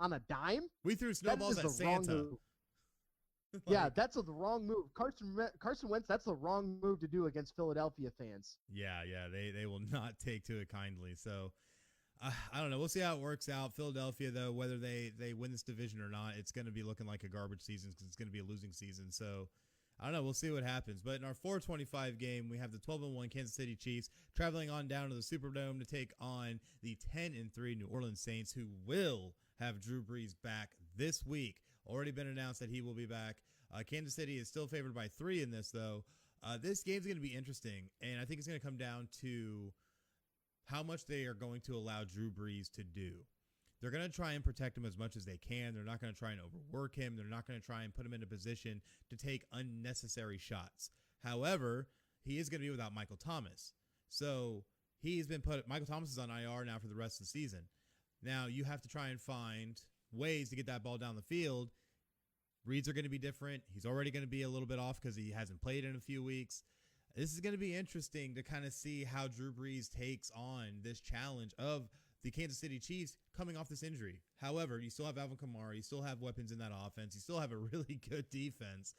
on a dime. We threw snowballs at Santa. Yeah, that's the wrong move. Carson Wentz, that's the wrong move to do against Philadelphia fans. Yeah, they will not take to it kindly. So, I don't know. We'll see how it works out. Philadelphia, though, whether they win this division or not, it's going to be looking like a garbage season because it's going to be a losing season. So, I don't know. We'll see what happens. But in our 425 game, we have the 12-1 Kansas City Chiefs traveling on down to the Superdome to take on the 10-3 New Orleans Saints, who will have Drew Brees back this week. Already been announced that he will be back. Kansas City is still favored by 3 in this, though. This game's going to be interesting, and I think it's going to come down to how much they are going to allow Drew Brees to do. They're going to try and protect him as much as they can. They're not going to try and overwork him. They're not going to try and put him in a position to take unnecessary shots. However, he is going to be without Michael Thomas. So Michael Thomas is on IR now for the rest of the season. Now, you have to try and find ways to get that ball down the field. Reads are going to be different. He's already going to be a little bit off because he hasn't played in a few weeks. This is going to be interesting to kind of see how Drew Brees takes on this challenge of the Kansas City Chiefs coming off this injury. However, you still have Alvin Kamara. You still have weapons in that offense. You still have a really good defense.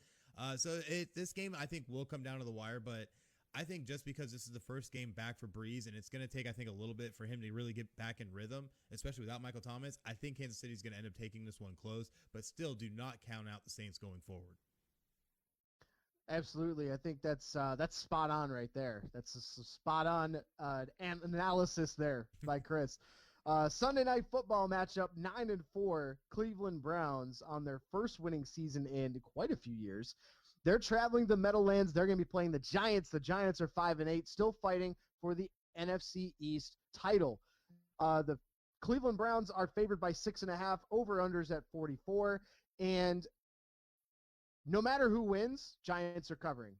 So this game, I think, will come down to the wire, but I think just because this is the first game back for Brees, and it's going to take, I think, a little bit for him to really get back in rhythm, especially without Michael Thomas, I think Kansas City is going to end up taking this one close, but still do not count out the Saints going forward. Absolutely. I think that's spot on right there. That's a spot on analysis there by Chris. Sunday night football matchup, 9-4 Cleveland Browns on their first winning season in quite a few years. They're traveling the Meadowlands. They're going to be playing the Giants. The Giants are 5-8, still fighting for the NFC East title. The Cleveland Browns are favored by 6.5, over-unders at 44, and no matter who wins, Giants are covering.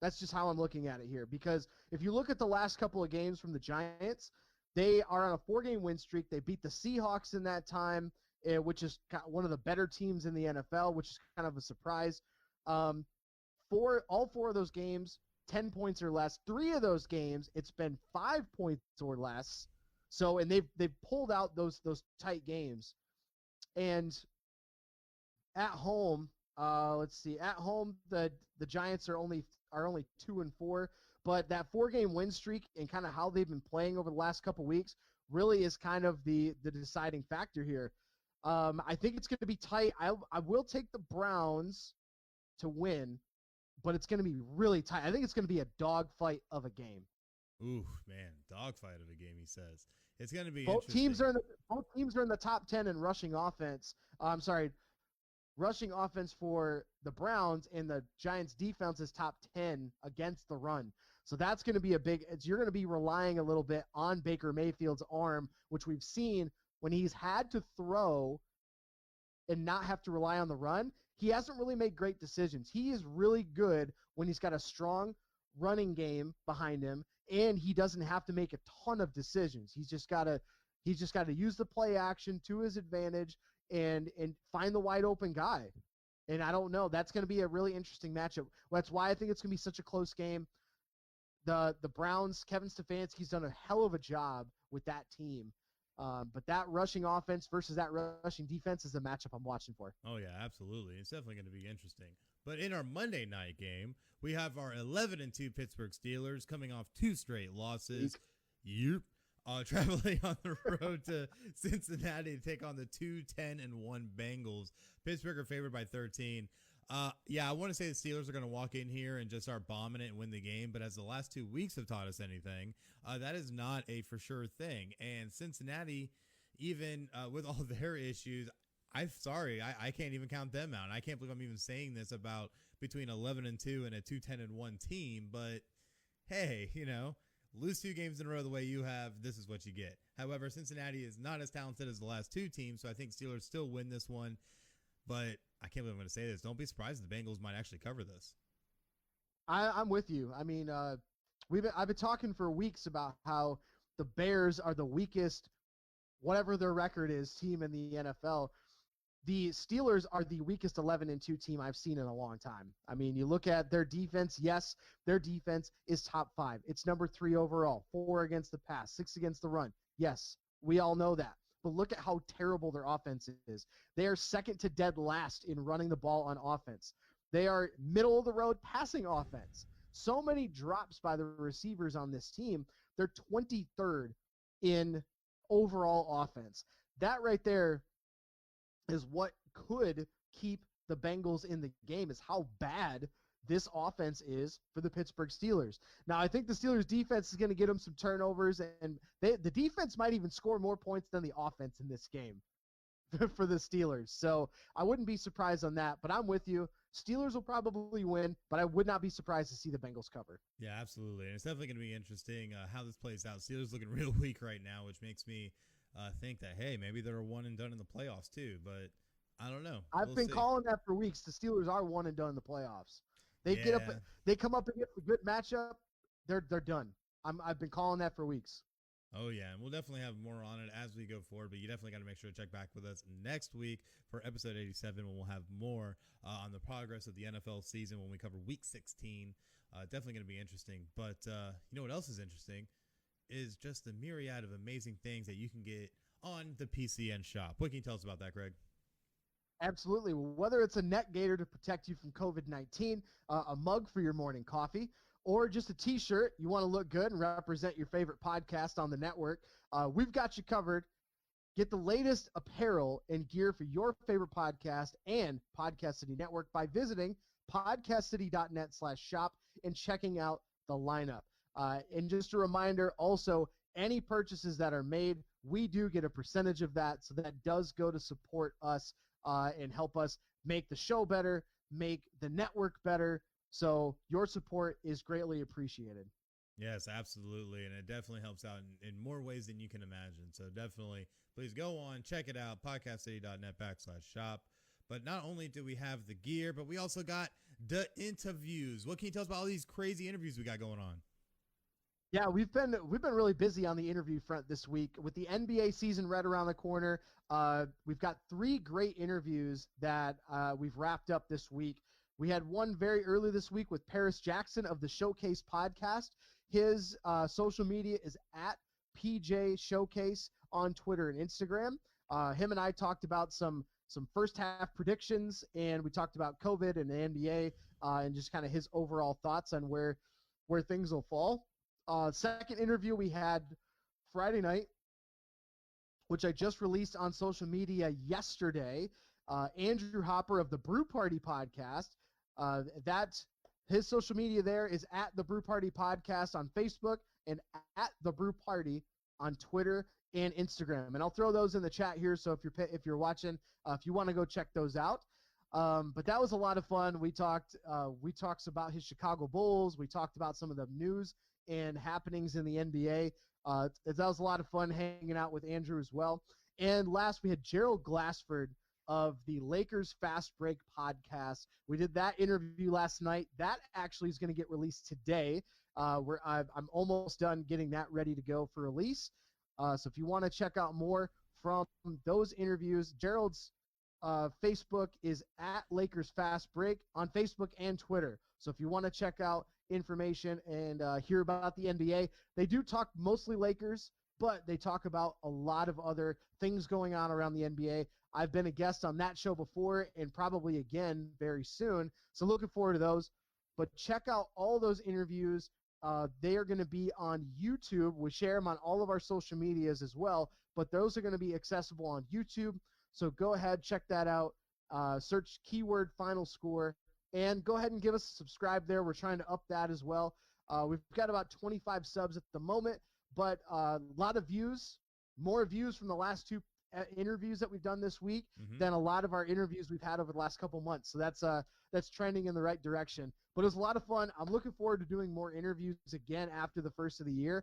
That's just how I'm looking at it here. Because if you look at the last couple of games from the Giants, they are on a 4-game win streak. They beat the Seahawks in that time, which is one of the better teams in the NFL, which is kind of a surprise. All 4 of those games, 10 points or less. 3 of those games, it's been 5 points or less. So, and they've pulled out those tight games. And at home, let's see. At home, the Giants are only 2-4, but that 4-game win streak and kind of how they've been playing over the last couple weeks really is kind of the deciding factor here. I think it's going to be tight. I will take the Browns to win, but it's going to be really tight. I think it's going to be a dogfight of a game. Ooh, man, dogfight of a game. He says it's going to be. Both teams are in the top 10 in rushing offense. Rushing offense for the Browns, and the Giants defense is top 10 against the run. So that's going to be you're going to be relying a little bit on Baker Mayfield's arm, which we've seen when he's had to throw and not have to rely on the run. He hasn't really made great decisions. He is really good when he's got a strong running game behind him, and he doesn't have to make a ton of decisions. He's just got to use the play action to his advantage and find the wide open guy. And I don't know. That's going to be a really interesting matchup. That's why I think it's going to be such a close game. The Browns, Kevin Stefanski's done a hell of a job with that team. But that rushing offense versus that rushing defense is a matchup I'm watching for. Oh, yeah, absolutely. It's definitely going to be interesting. But in our Monday night game, we have our 11-2 Pittsburgh Steelers coming off 2 straight losses. Yep. Traveling on the road to Cincinnati to take on the 2-10-1 Bengals. Pittsburgh are favored by 13. I want to say the Steelers are going to walk in here and just start bombing it and win the game. But as the last 2 weeks have taught us anything, that is not a for sure thing. And Cincinnati, even with all their issues, I can't even count them out. And I can't believe I'm even saying this about between 11-2 and a 2-10-1 team. But hey, lose 2 games in a row the way you have, this is what you get. However, Cincinnati is not as talented as the last 2 teams, so I think Steelers still win this one. But I can't believe I'm going to say this. Don't be surprised if the Bengals might actually cover this. I'm with you. I mean, I've been talking for weeks about how the Bears are the weakest, whatever their record is, team in the NFL. The Steelers are the weakest 11-2 team I've seen in a long time. I mean, you look at their defense. Yes, their defense is top 5. It's number 3 overall, 4 against the pass, 6 against the run. Yes, we all know that. But look at how terrible their offense is. They are second to dead last in running the ball on offense. They are middle of the road passing offense. So many drops by the receivers on this team. They're 23rd in overall offense. That right there is what could keep the Bengals in the game, is how bad this offense is for the Pittsburgh Steelers. Now, I think the Steelers defense is going to get them some turnovers, and the defense might even score more points than the offense in this game for the Steelers. So I wouldn't be surprised on that, but I'm with you. Steelers will probably win, but I would not be surprised to see the Bengals cover. Yeah, absolutely. And it's definitely going to be interesting how this plays out. Steelers looking real weak right now, which makes me think that, hey, maybe they're one and done in the playoffs too, but I don't know. I've been calling that for weeks. The Steelers are one and done in the playoffs. They come up against a good matchup, they're done. I've been calling that for weeks. Oh, yeah, and we'll definitely have more on it as we go forward, but you definitely got to make sure to check back with us next week for episode 87, when we'll have more on the progress of the NFL season when we cover week 16. Definitely going to be interesting, but you know what else is interesting is just the myriad of amazing things that you can get on the PCN shop. What can you tell us about that, Greg? Absolutely. Whether it's a neck gaiter to protect you from COVID-19, a mug for your morning coffee, or just a t-shirt, you want to look good and represent your favorite podcast on the network, we've got you covered. Get the latest apparel and gear for your favorite podcast and Podcast City Network by visiting podcastcity.net/shop and checking out the lineup. And just a reminder, also, any purchases that are made, we do get a percentage of that. So that does go to support us and help us make the show better, make the network better. So your support is greatly appreciated. Yes, absolutely. And it definitely helps out in more ways than you can imagine. So definitely, please go on, check it out, podcastcity.net/shop. But not only do we have the gear, but we also got the interviews. What can you tell us about all these crazy interviews we got going on? Yeah, we've been really busy on the interview front this week with the NBA season right around the corner. We've got 3 great interviews that we've wrapped up this week. We had one very early this week with Paris Jackson of the Showcase podcast. His social media is at PJ Showcase on Twitter and Instagram. Him and I talked about some first half predictions, and we talked about COVID and the NBA and just kind of his overall thoughts on where things will fall. Second interview we had Friday night, which I just released on social media yesterday. Andrew Hopper of the Brew Party podcast. His social media there is at the Brew Party podcast on Facebook and at the Brew Party on Twitter and Instagram. And I'll throw those in the chat here. So if you're watching, if you want to go check those out. But that was a lot of fun. We talked about his Chicago Bulls. We talked about some of the news and happenings in the NBA. That was a lot of fun hanging out with Andrew as well. And last, we had Gerald Glassford of the Lakers Fast Break podcast. We did that interview last night. That actually is going to get released today. I'm almost done getting that ready to go for release. So if you want to check out more from those interviews, Gerald's Facebook is at Lakers Fast Break on Facebook and Twitter. So if you want to check out information and hear about the NBA, they do talk mostly Lakers, but they talk about a lot of other things going on around the NBA. I've been a guest on that show before and probably again very soon. So looking forward to those. But check out all those interviews. They are going to be on YouTube. We share them on all of our social medias as well, but those are going to be accessible on YouTube. So go ahead, check that out. Search keyword FinalScore and go ahead and give us a subscribe there. We're trying to up that as well. We've got about 25 subs at the moment, but a lot of views, more views from the last 2 interviews that we've done this week than a lot of our interviews we've had over the last couple months. So that's trending in the right direction. But it was a lot of fun. I'm looking forward to doing more interviews again after the first of the year.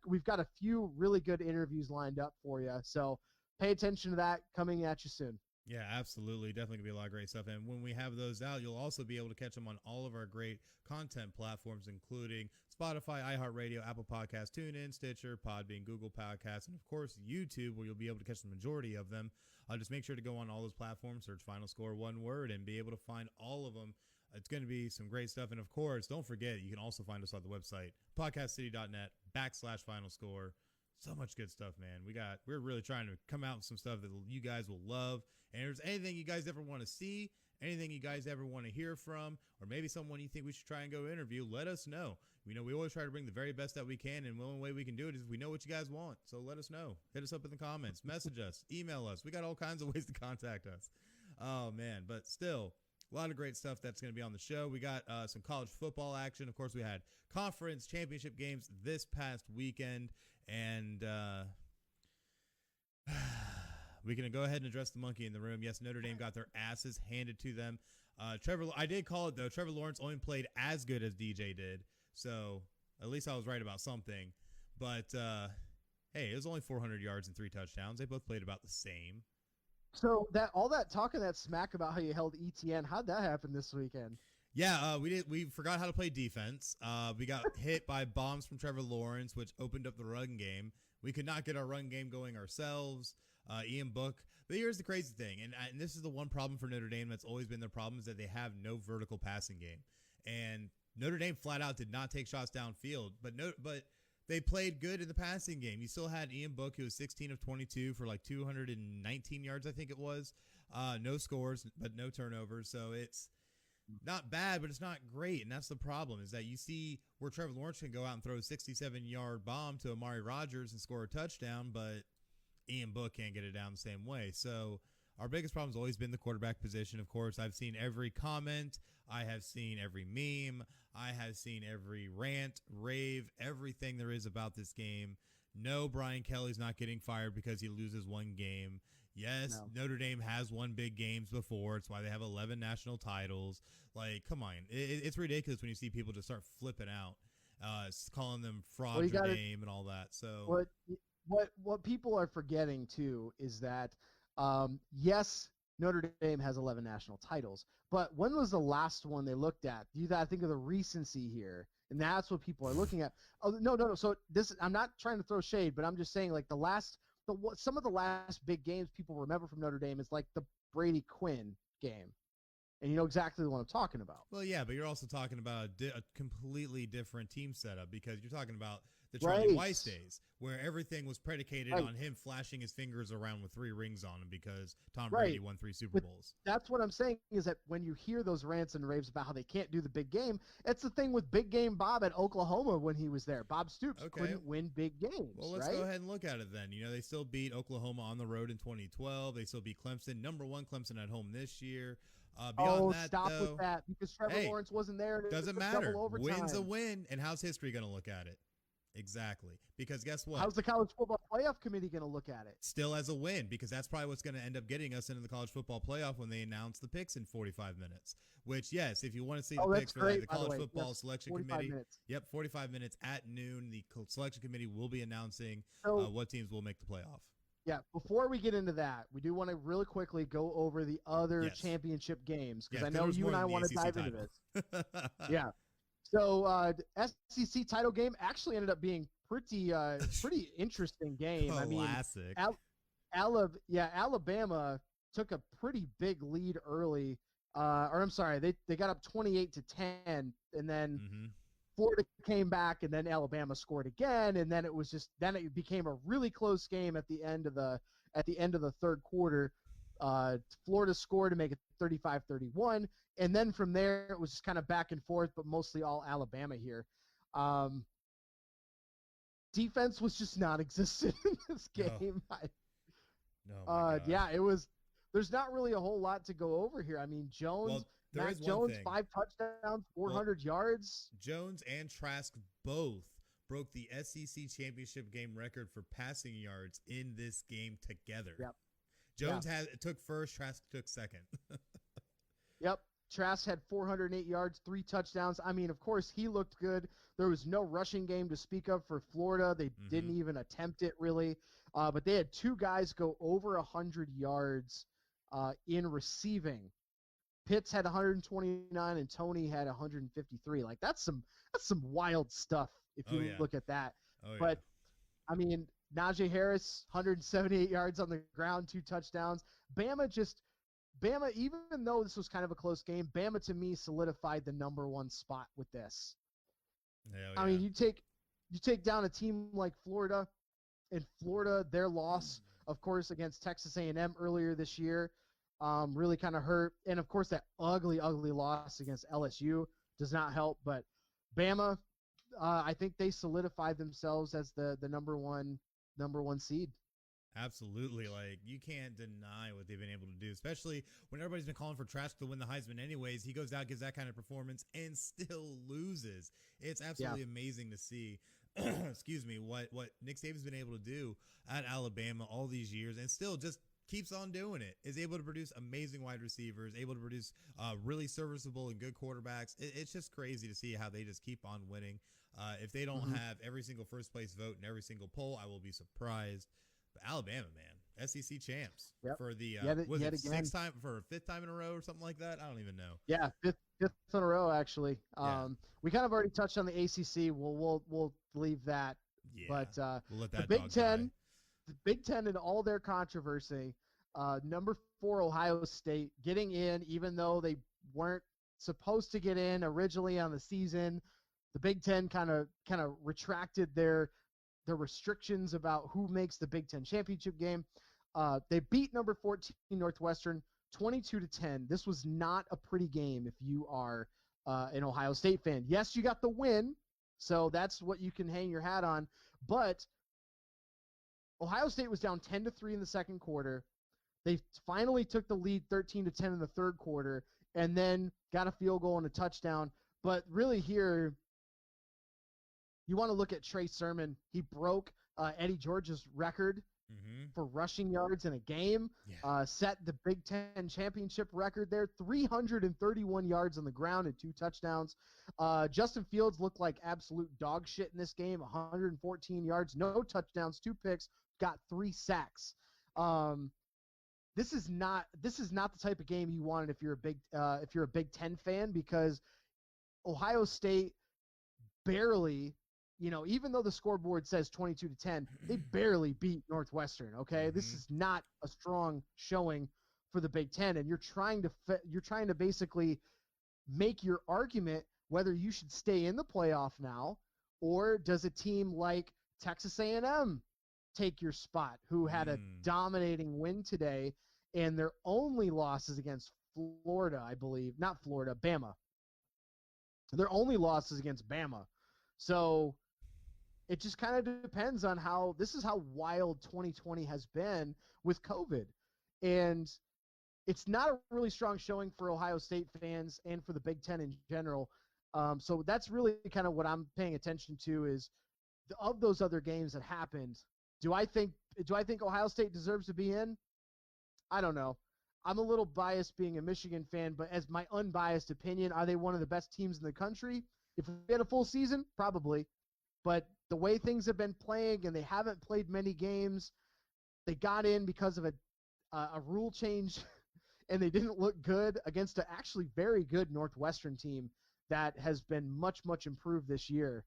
We've got a few really good interviews lined up for you. So pay attention to that coming at you soon. Yeah, absolutely. Definitely going to be a lot of great stuff. And when we have those out, you'll also be able to catch them on all of our great content platforms, including Spotify, iHeartRadio, Apple Podcasts, TuneIn, Stitcher, Podbean, Google Podcasts, and, of course, YouTube, where you'll be able to catch the majority of them. Just make sure to go on all those platforms, search FinalScore, one word, and be able to find all of them. It's going to be some great stuff. And, of course, don't forget, you can also find us on the website, podcastcity.net/FinalScore. So much good stuff, man. We're really trying to come out with some stuff that you guys will love. And if there's anything you guys ever want to see, anything you guys ever want to hear from, or maybe someone you think we should try and go interview, let us know. We always try to bring the very best that we can, and the only way we can do it is if we know what you guys want. So let us know. Hit us up in the comments, message us, email us. We got all kinds of ways to contact us. Oh, man. But still, a lot of great stuff that's going to be on the show. We got some college football action. Of course, we had conference championship games this past weekend, and we can go ahead and address the monkey in the room. Yes, Notre Dame got their asses handed to them. I did call it, though. Trevor Lawrence only played as good as DJ did, so at least I was right about something. But, hey, it was only 400 yards and 3 touchdowns. They both played about the same. So all that talking that smack about how you held ETN, how'd that happen this weekend? Yeah, we forgot how to play defense. We got hit by bombs from Trevor Lawrence, which opened up the run game. We could not get our run game going ourselves. Ian Book. But here's the crazy thing, and this is the one problem for Notre Dame that's always been their problem, is that they have no vertical passing game. And Notre Dame flat out did not take shots downfield, but they played good in the passing game. You still had Ian Book, who was 16 of 22 for like 219 yards, I think it was. No scores, but no turnovers. So it's not bad, but it's not great. And that's the problem, is that you see where Trevor Lawrence can go out and throw a 67-yard bomb to Amari Rodgers and score a touchdown, but Ian Book can't get it down the same way. So our biggest problem has always been the quarterback position. Of course, I've seen every comment. I have seen every meme. I have seen every rant, rave, everything there is about this game. No, Brian Kelly's not getting fired because he loses one game. Yes, no. Notre Dame has won big games before. It's why they have 11 national titles. Like, come on. It's ridiculous when you see people just start flipping out, calling them fraud Dame and all that. So what people are forgetting, too, is that, yes, Notre Dame has 11 national titles, but when was the last one they looked at? You got to think of the recency here, and that's what people are looking at. Oh, no. So I'm not trying to throw shade, but I'm just saying, like, some of the last big games people remember from Notre Dame is like the Brady Quinn game. And you know exactly what I'm talking about. Well, yeah, but you're also talking about a completely different team setup because you're talking about the Charlie Weiss days where everything was predicated on him flashing his fingers around with 3 rings on him because Tom Brady won 3 Super Bowls. That's what I'm saying is that when you hear those rants and raves about how they can't do the big game, it's the thing with Big Game Bob at Oklahoma when he was there. Bob Stoops couldn't win big games. Well, let's go ahead and look at it then. You know, they still beat Oklahoma on the road in 2012. They still beat Clemson, number 1 Clemson at home this year. Beyond that, stop with that because Trevor Lawrence wasn't there. Doesn't matter. Win's a win, and how's history going to look at it? Exactly. Because guess what? How's the College Football Playoff Committee going to look at it? Still as a win, because that's probably what's going to end up getting us into the College Football Playoff when they announce the picks in 45 minutes. Which, yes, if you want to see the picks for the College Football Selection Committee, 45 minutes at noon, the Selection Committee will be announcing what teams will make the playoff. Yeah, before we get into that, we do want to really quickly go over the other championship games because I know you and I want to dive into this. Yeah. So SEC title game actually ended up being pretty interesting game. Classic. I mean, Alabama took a pretty big lead early. They got up 28-10, and then Florida came back, and then Alabama scored again, and then it became a really close game at the end of the third quarter. Florida scored to make it 35-31, and then from there it was just kind of back and forth, but mostly all Alabama here. Defense was just non-existent in this game. It was. There's not really a whole lot to go over here. I mean, Mac Jones, 5 touchdowns, 400 yards. Jones and Trask both broke the SEC championship game record for passing yards in this game together. Yep. Jones took first, Trask took second. Yep. Trask had 408 yards, 3 touchdowns. I mean, of course, he looked good. There was no rushing game to speak of for Florida. They didn't even attempt it, really. But they had 2 guys go over 100 yards in receiving. Pitts had 129 and Tony had 153. Like that's some wild stuff if you look at that. But I mean, Najee Harris 178 yards on the ground, 2 touchdowns. Bama, even though this was kind of a close game, Bama to me solidified the number 1 spot with this. I mean, you take down a team like Florida, and Florida, their loss, of course, against Texas A&M earlier this year, really kind of hurt. And, of course, that ugly loss against LSU does not help. But Bama, I think they solidified themselves as the number one seed. Absolutely. Like, you can't deny what they've been able to do, especially when everybody's been calling for Trask to win the Heisman anyways. He goes out, gives that kind of performance, and still loses. It's absolutely amazing to see, excuse me, what Nick Saban's been able to do at Alabama all these years and still just keeps on doing it, is able to produce amazing wide receivers, able to produce really serviceable and good quarterbacks. It's just crazy to see how they just keep on winning. If they don't have every single first-place vote in every single poll, I will be surprised. But Alabama, man, SEC champs for the was it 6th time for a 5th time in a row or something like that? I don't even know. Yeah, fifth in a row actually. We kind of already touched on the ACC. We'll leave that. Yeah, but we'll let that the Big Ten, the Big Ten and all their controversy. Number 4 Ohio State getting in, even though they weren't supposed to get in originally on the season. The Big Ten kind of retracted their restrictions about who makes the Big Ten championship game. They beat number 14 Northwestern 22-10. This was not a pretty game if you are an Ohio State fan. Yes, you got the win, so that's what you can hang your hat on. But Ohio State was down 10-3 in the second quarter. They finally took the lead 13-10 in the third quarter and then got a field goal and a touchdown. But really here, you want to look at Trey Sermon. He broke Eddie George's record for rushing yards in a game, set the Big Ten championship record there, 331 yards on the ground and 2 touchdowns. Justin Fields looked like absolute dog shit in this game, 114 yards, no touchdowns, 2 picks, got 3 sacks. This is not the type of game you wanted if you're a Big Ten fan, because Ohio State barely, even though the scoreboard says 22-10, they barely beat Northwestern. Okay, this is not a strong showing for the Big Ten, and you're trying to basically make your argument whether you should stay in the playoff now, or does a team like Texas A&M take your spot, who had a dominating win today, and their only losses against Florida, I believe, not Florida, Bama. Their only losses against Bama. So it just kind of depends on how wild 2020 has been with COVID. And it's not a really strong showing for Ohio State fans and for the Big Ten in general. So that's really kind of what I'm paying attention to, is of those other games that happened. Do I think Ohio State deserves to be in? I don't know. I'm a little biased being a Michigan fan, but as my unbiased opinion, are they one of the best teams in the country? If we had a full season, probably. But the way things have been playing, and they haven't played many games, they got in because of a rule change, and they didn't look good against an actually very good Northwestern team that has been much, much improved this year.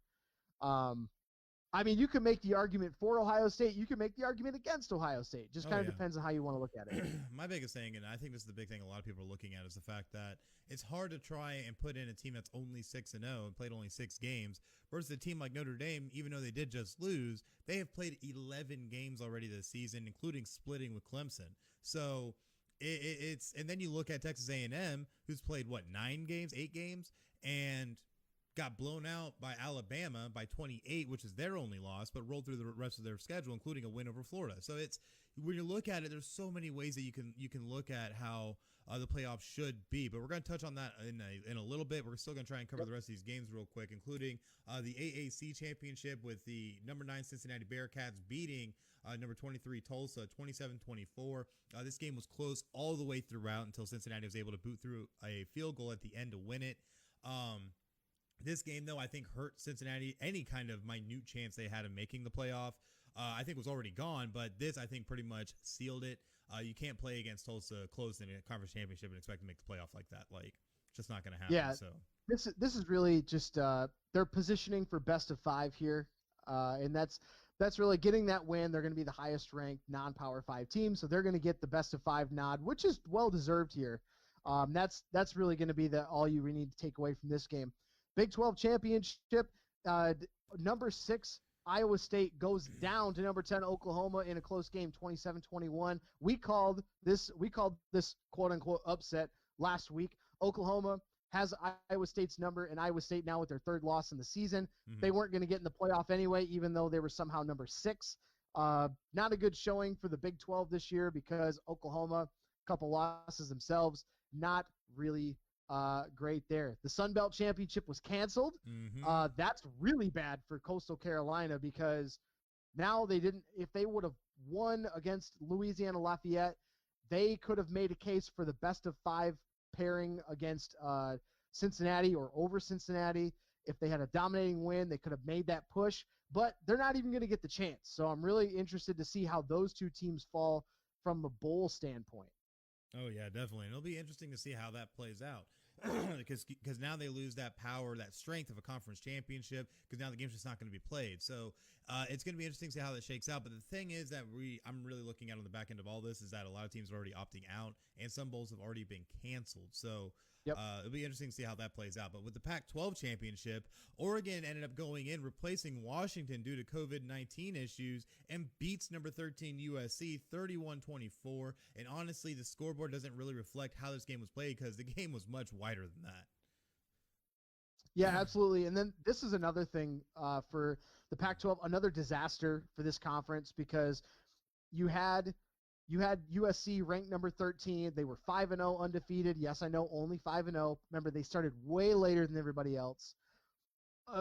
I mean, you can make the argument for Ohio State. You can make the argument against Ohio State. Just kind of depends on how you want to look at it. My biggest thing, and I think this is the big thing a lot of people are looking at, is the fact that it's hard to try and put in a team that's only 6-0 and played only 6 games versus a team like Notre Dame. Even though they did just lose, they have played 11 games already this season, including splitting with Clemson. So it's and then you look at Texas A&M, who's played 8 games, and got blown out by Alabama by 28, which is their only loss, but rolled through the rest of their schedule, including a win over Florida. So it's, when you look at it, there's so many ways that you can look at how the playoffs should be. But we're going to touch on that in a little bit. We're still going to try and cover the rest of these games real quick, including the AAC championship with the number 9 Cincinnati Bearcats beating number 23 Tulsa 27-24. This game was close all the way throughout until Cincinnati was able to boot through a field goal at the end to win it. This game, though, I think hurt Cincinnati. Any kind of minute chance they had of making the playoff, I think was already gone. But this, I think, pretty much sealed it. You can't play against Tulsa close in a conference championship and expect to make the playoff like that. Like, it's just not going to happen. Yeah, so this is really just they're positioning for best of 5 here, and that's really getting that win. They're going to be the highest ranked non-Power 5 team, so they're going to get the best of 5 nod, which is well deserved here. That's really going to be all you need to take away from this game. Big 12 championship, number 6 Iowa State goes down to number 10 Oklahoma in a close game, 27-21. We called this quote unquote upset last week. Oklahoma has Iowa State's number, and Iowa State now with their 3rd loss in the season. They weren't going to get in the playoff anyway, even though they were somehow number 6. Not a good showing for the Big 12 this year, because Oklahoma, a couple losses themselves, not really great there. The Sun Belt Championship was canceled. That's really bad for Coastal Carolina, because now if they would have won against Louisiana Lafayette, they could have made a case for the best of 5 pairing against Cincinnati or over Cincinnati. If they had a dominating win, they could have made that push, but they're not even going to get the chance. So I'm really interested to see how those 2 teams fall from a bowl standpoint. Oh, yeah, definitely. And it'll be interesting to see how that plays out, because now they lose that power, that strength of a conference championship, because now the game's just not going to be played. So it's going to be interesting to see how that shakes out. But the thing is that I'm really looking at on the back end of all this is that a lot of teams are already opting out, and some bowls have already been canceled. So it'll be interesting to see how that plays out. But with the Pac-12 championship, Oregon ended up going in, replacing Washington due to COVID-19 issues, and beats number 13 USC 31-24. And honestly, the scoreboard doesn't really reflect how this game was played, because the game was much wider than that. Yeah, absolutely. And then this is another thing for the Pac-12, another disaster for this conference, because you had you had USC ranked number 13. They were 5-0 undefeated. Yes, I know, only 5-0. Remember, they started way later than everybody else.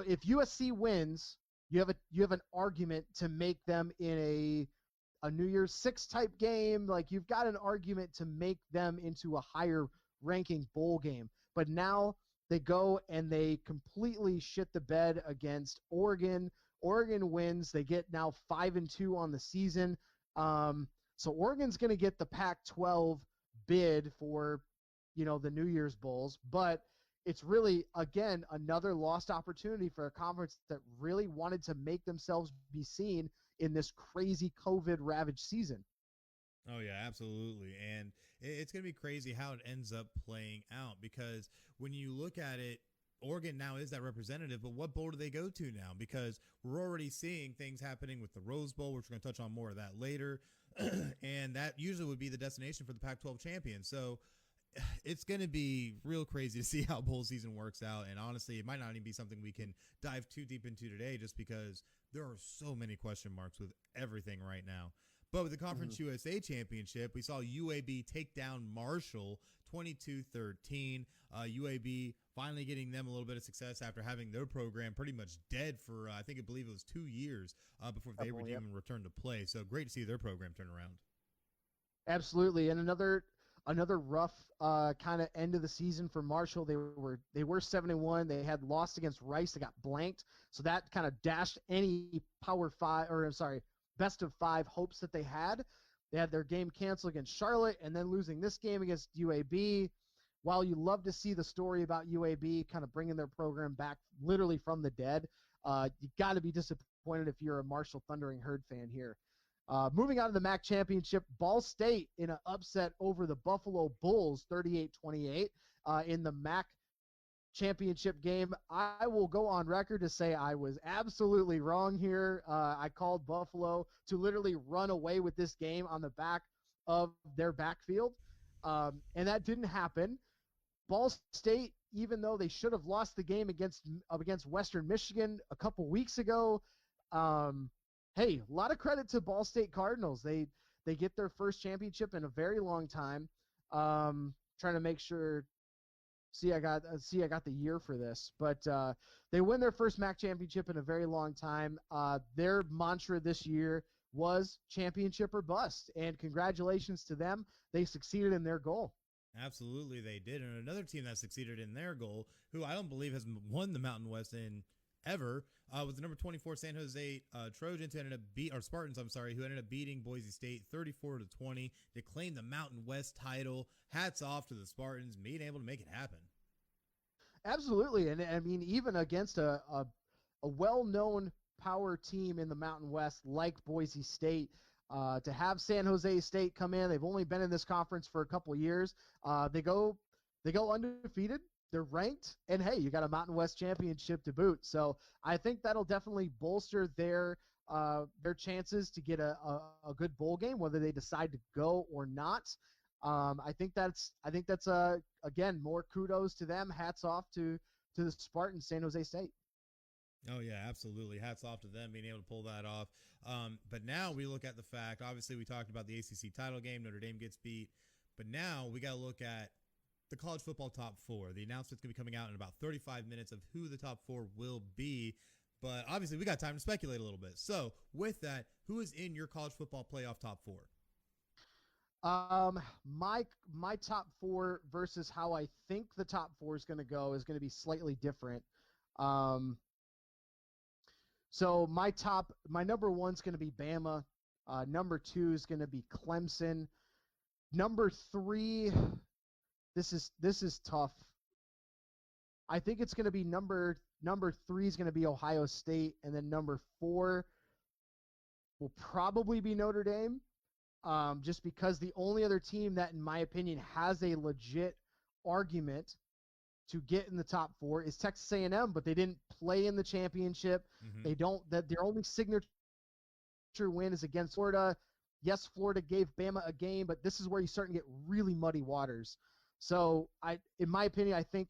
If USC wins, you have an argument to make them in a New Year's Six type game. Like, you've got an argument to make them into a higher ranking bowl game. But now they go and they completely shit the bed against Oregon. Oregon wins. They get now 5-2 on the season. So Oregon's going to get the Pac-12 bid for, the New Year's Bowls, but it's really, again, another lost opportunity for a conference that really wanted to make themselves be seen in this crazy COVID-ravaged season. Oh, yeah, absolutely. And it's going to be crazy how it ends up playing out, because when you look at it, Oregon now is that representative, but what bowl do they go to now? Because we're already seeing things happening with the Rose Bowl, which we're going to touch on more of that later. And that usually would be the destination for the Pac-12 champion. So it's going to be real crazy to see how bowl season works out. And honestly, it might not even be something we can dive too deep into today, just because there are so many question marks with everything right now. But with the Conference USA Championship, we saw UAB take down Marshall 22-13. UAB finally getting them a little bit of success after having their program pretty much dead for, I believe it was 2 years before they would even return to play. So great to see their program turn around. Absolutely. And another rough kind of end of the season for Marshall. They were 7-1. They had lost against Rice. They got blanked. So that kind of dashed any best of 5 hopes that they had. They had their game canceled against Charlotte and then losing this game against UAB. While you love to see the story about UAB kind of bringing their program back literally from the dead, you got to be disappointed if you're a Marshall Thundering Herd fan here. Moving on to the MAC Championship, Ball State in an upset over the Buffalo Bulls, 38-28 in the MAC Championship game. I will go on record to say I was absolutely wrong here. I called Buffalo to literally run away with this game on the back of their backfield, and that didn't happen. Ball State, even though they should have lost the game against Western Michigan a couple weeks ago, hey, a lot of credit to Ball State Cardinals. They get their first championship in a very long time. Trying to make sure. I got the year for this, but they win their first MAC championship in a very long time. Their mantra this year was championship or bust, and congratulations to them. They succeeded in their goal. Absolutely, they did. And another team that succeeded in their goal, who I don't believe has won the Mountain West in ever, was the number 24 San Jose Trojans, who ended up Spartans, who ended up beating Boise State 34-20 to claim the Mountain West title. Hats off to the Spartans being able to make it happen. Absolutely, and I mean, even against a well-known power team in the Mountain West like Boise State, to have San Jose State come in, they've only been in this conference for a couple years. They go undefeated. They're ranked, and hey, you got a Mountain West championship to boot. So I think that'll definitely bolster their chances to get a good bowl game, whether they decide to go or not. I think that's again, more kudos to them. Hats off to the Spartans, San Jose State. Oh yeah, absolutely. Hats off to them being able to pull that off. But now we look at the fact, obviously we talked about the ACC title game, Notre Dame gets beat, but now we got to look at the college football top 4. The announcement's going to be coming out in about 35 minutes of who the top 4 will be. But obviously we got time to speculate a little bit. So with that, who is in your college football playoff top 4? My top 4 versus how I think the top 4 is going to be slightly different. So my number 1 is going to be Bama. Number 2 is going to be Clemson. Number 3, this is tough. I think it's going to be number 3 is going to be Ohio State, and then number 4 will probably be Notre Dame. Just because the only other team that, in my opinion, has a legit argument to get in the top 4 is Texas A&M, but they didn't play in the championship. Mm-hmm. Their only signature win is against Florida. Yes, Florida gave Bama a game, but this is where you start to get really muddy waters. So in my opinion, I think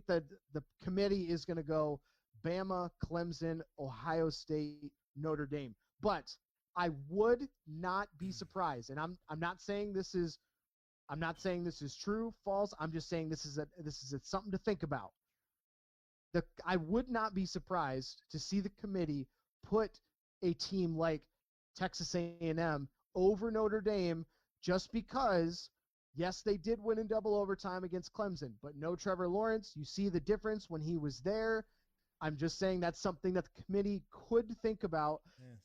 that the committee is going to go Bama, Clemson, Ohio State, Notre Dame. But I would not be surprised, and I'm not saying this is true, false. I'm just saying this is something to think about. I would not be surprised to see the committee put a team like Texas A&M over Notre Dame just because, yes, they did win in double overtime against Clemson, but no Trevor Lawrence. You see the difference when he was there. I'm just saying that's something that the committee could think about,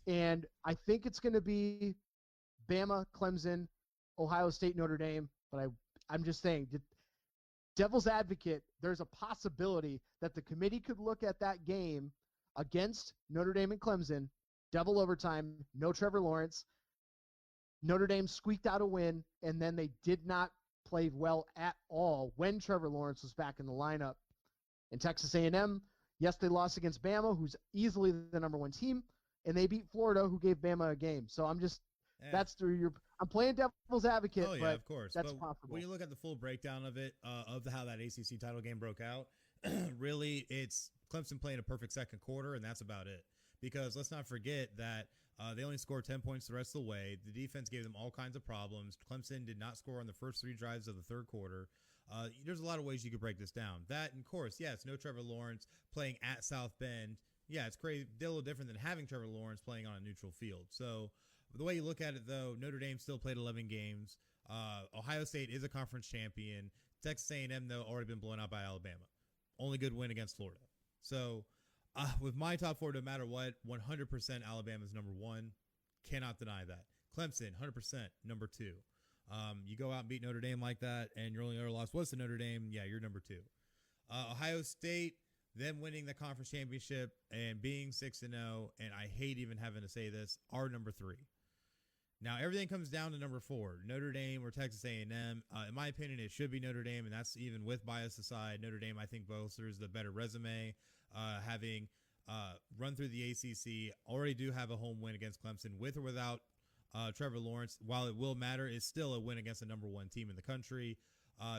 and I think it's going to be Bama, Clemson, Ohio State, Notre Dame, but I'm just saying, devil's advocate, there's a possibility that the committee could look at that game against Notre Dame and Clemson, double overtime, no Trevor Lawrence. Notre Dame squeaked out a win, and then they did not play well at all when Trevor Lawrence was back in the lineup. And Texas A&M, yes, they lost against Bama, who's easily the number one team, and they beat Florida, who gave Bama a game. So I'm just I'm playing devil's advocate, but of course. That's but possible. When you look at the full breakdown of it, of how that ACC title game broke out, really it's Clemson playing a perfect second quarter, and that's about it. Because let's not forget that they only scored 10 points the rest of the way. The defense gave them all kinds of problems. Clemson did not score on the first 3 drives of the third quarter. There's a lot of ways you could break this down. That, and of course, yes, no Trevor Lawrence playing at South Bend. Yeah, it's crazy, a little different than having Trevor Lawrence playing on a neutral field. So the way you look at it, though, Notre Dame still played 11 games. Ohio State is a conference champion. Texas A&M, though, already been blown out by Alabama. Only good win against Florida. So with my top 4, no matter what, 100% Alabama's number 1. Cannot deny that. Clemson, 100% number 2. You go out and beat Notre Dame like that, and your only other loss was to Notre Dame, yeah, you're number 2. Ohio State, them winning the conference championship and being 6-0, and I hate even having to say this, are number 3. Now, everything comes down to number 4, Notre Dame or Texas A&M. In my opinion, it should be Notre Dame, and that's even with bias aside. Notre Dame, I think, bolsters the better resume, having run through the ACC, already do have a home win against Clemson with or without Trevor Lawrence. While it will matter, it's still a win against the number 1 team in the country,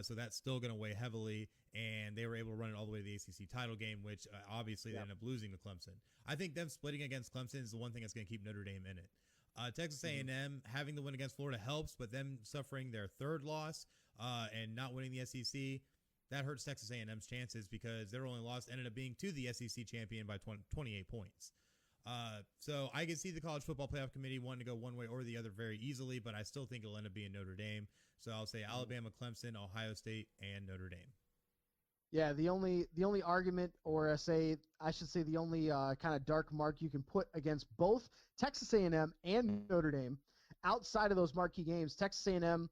so that's still going to weigh heavily, and they were able to run it all the way to the ACC title game, which obviously they ended up losing to Clemson. I think them splitting against Clemson is the one thing that's going to keep Notre Dame in it. Texas A&M having the win against Florida helps, but them suffering their 3rd loss and not winning the SEC, that hurts Texas A&M's chances because their only loss ended up being to the SEC champion by 28 points. So I can see the College Football Playoff Committee wanting to go one way or the other very easily, but I still think it'll end up being Notre Dame. So I'll say Alabama, Clemson, Ohio State, and Notre Dame. Yeah, the only argument, or I should say the only kind of dark mark you can put against both Texas A&M and Notre Dame, outside of those marquee games, Texas A&M,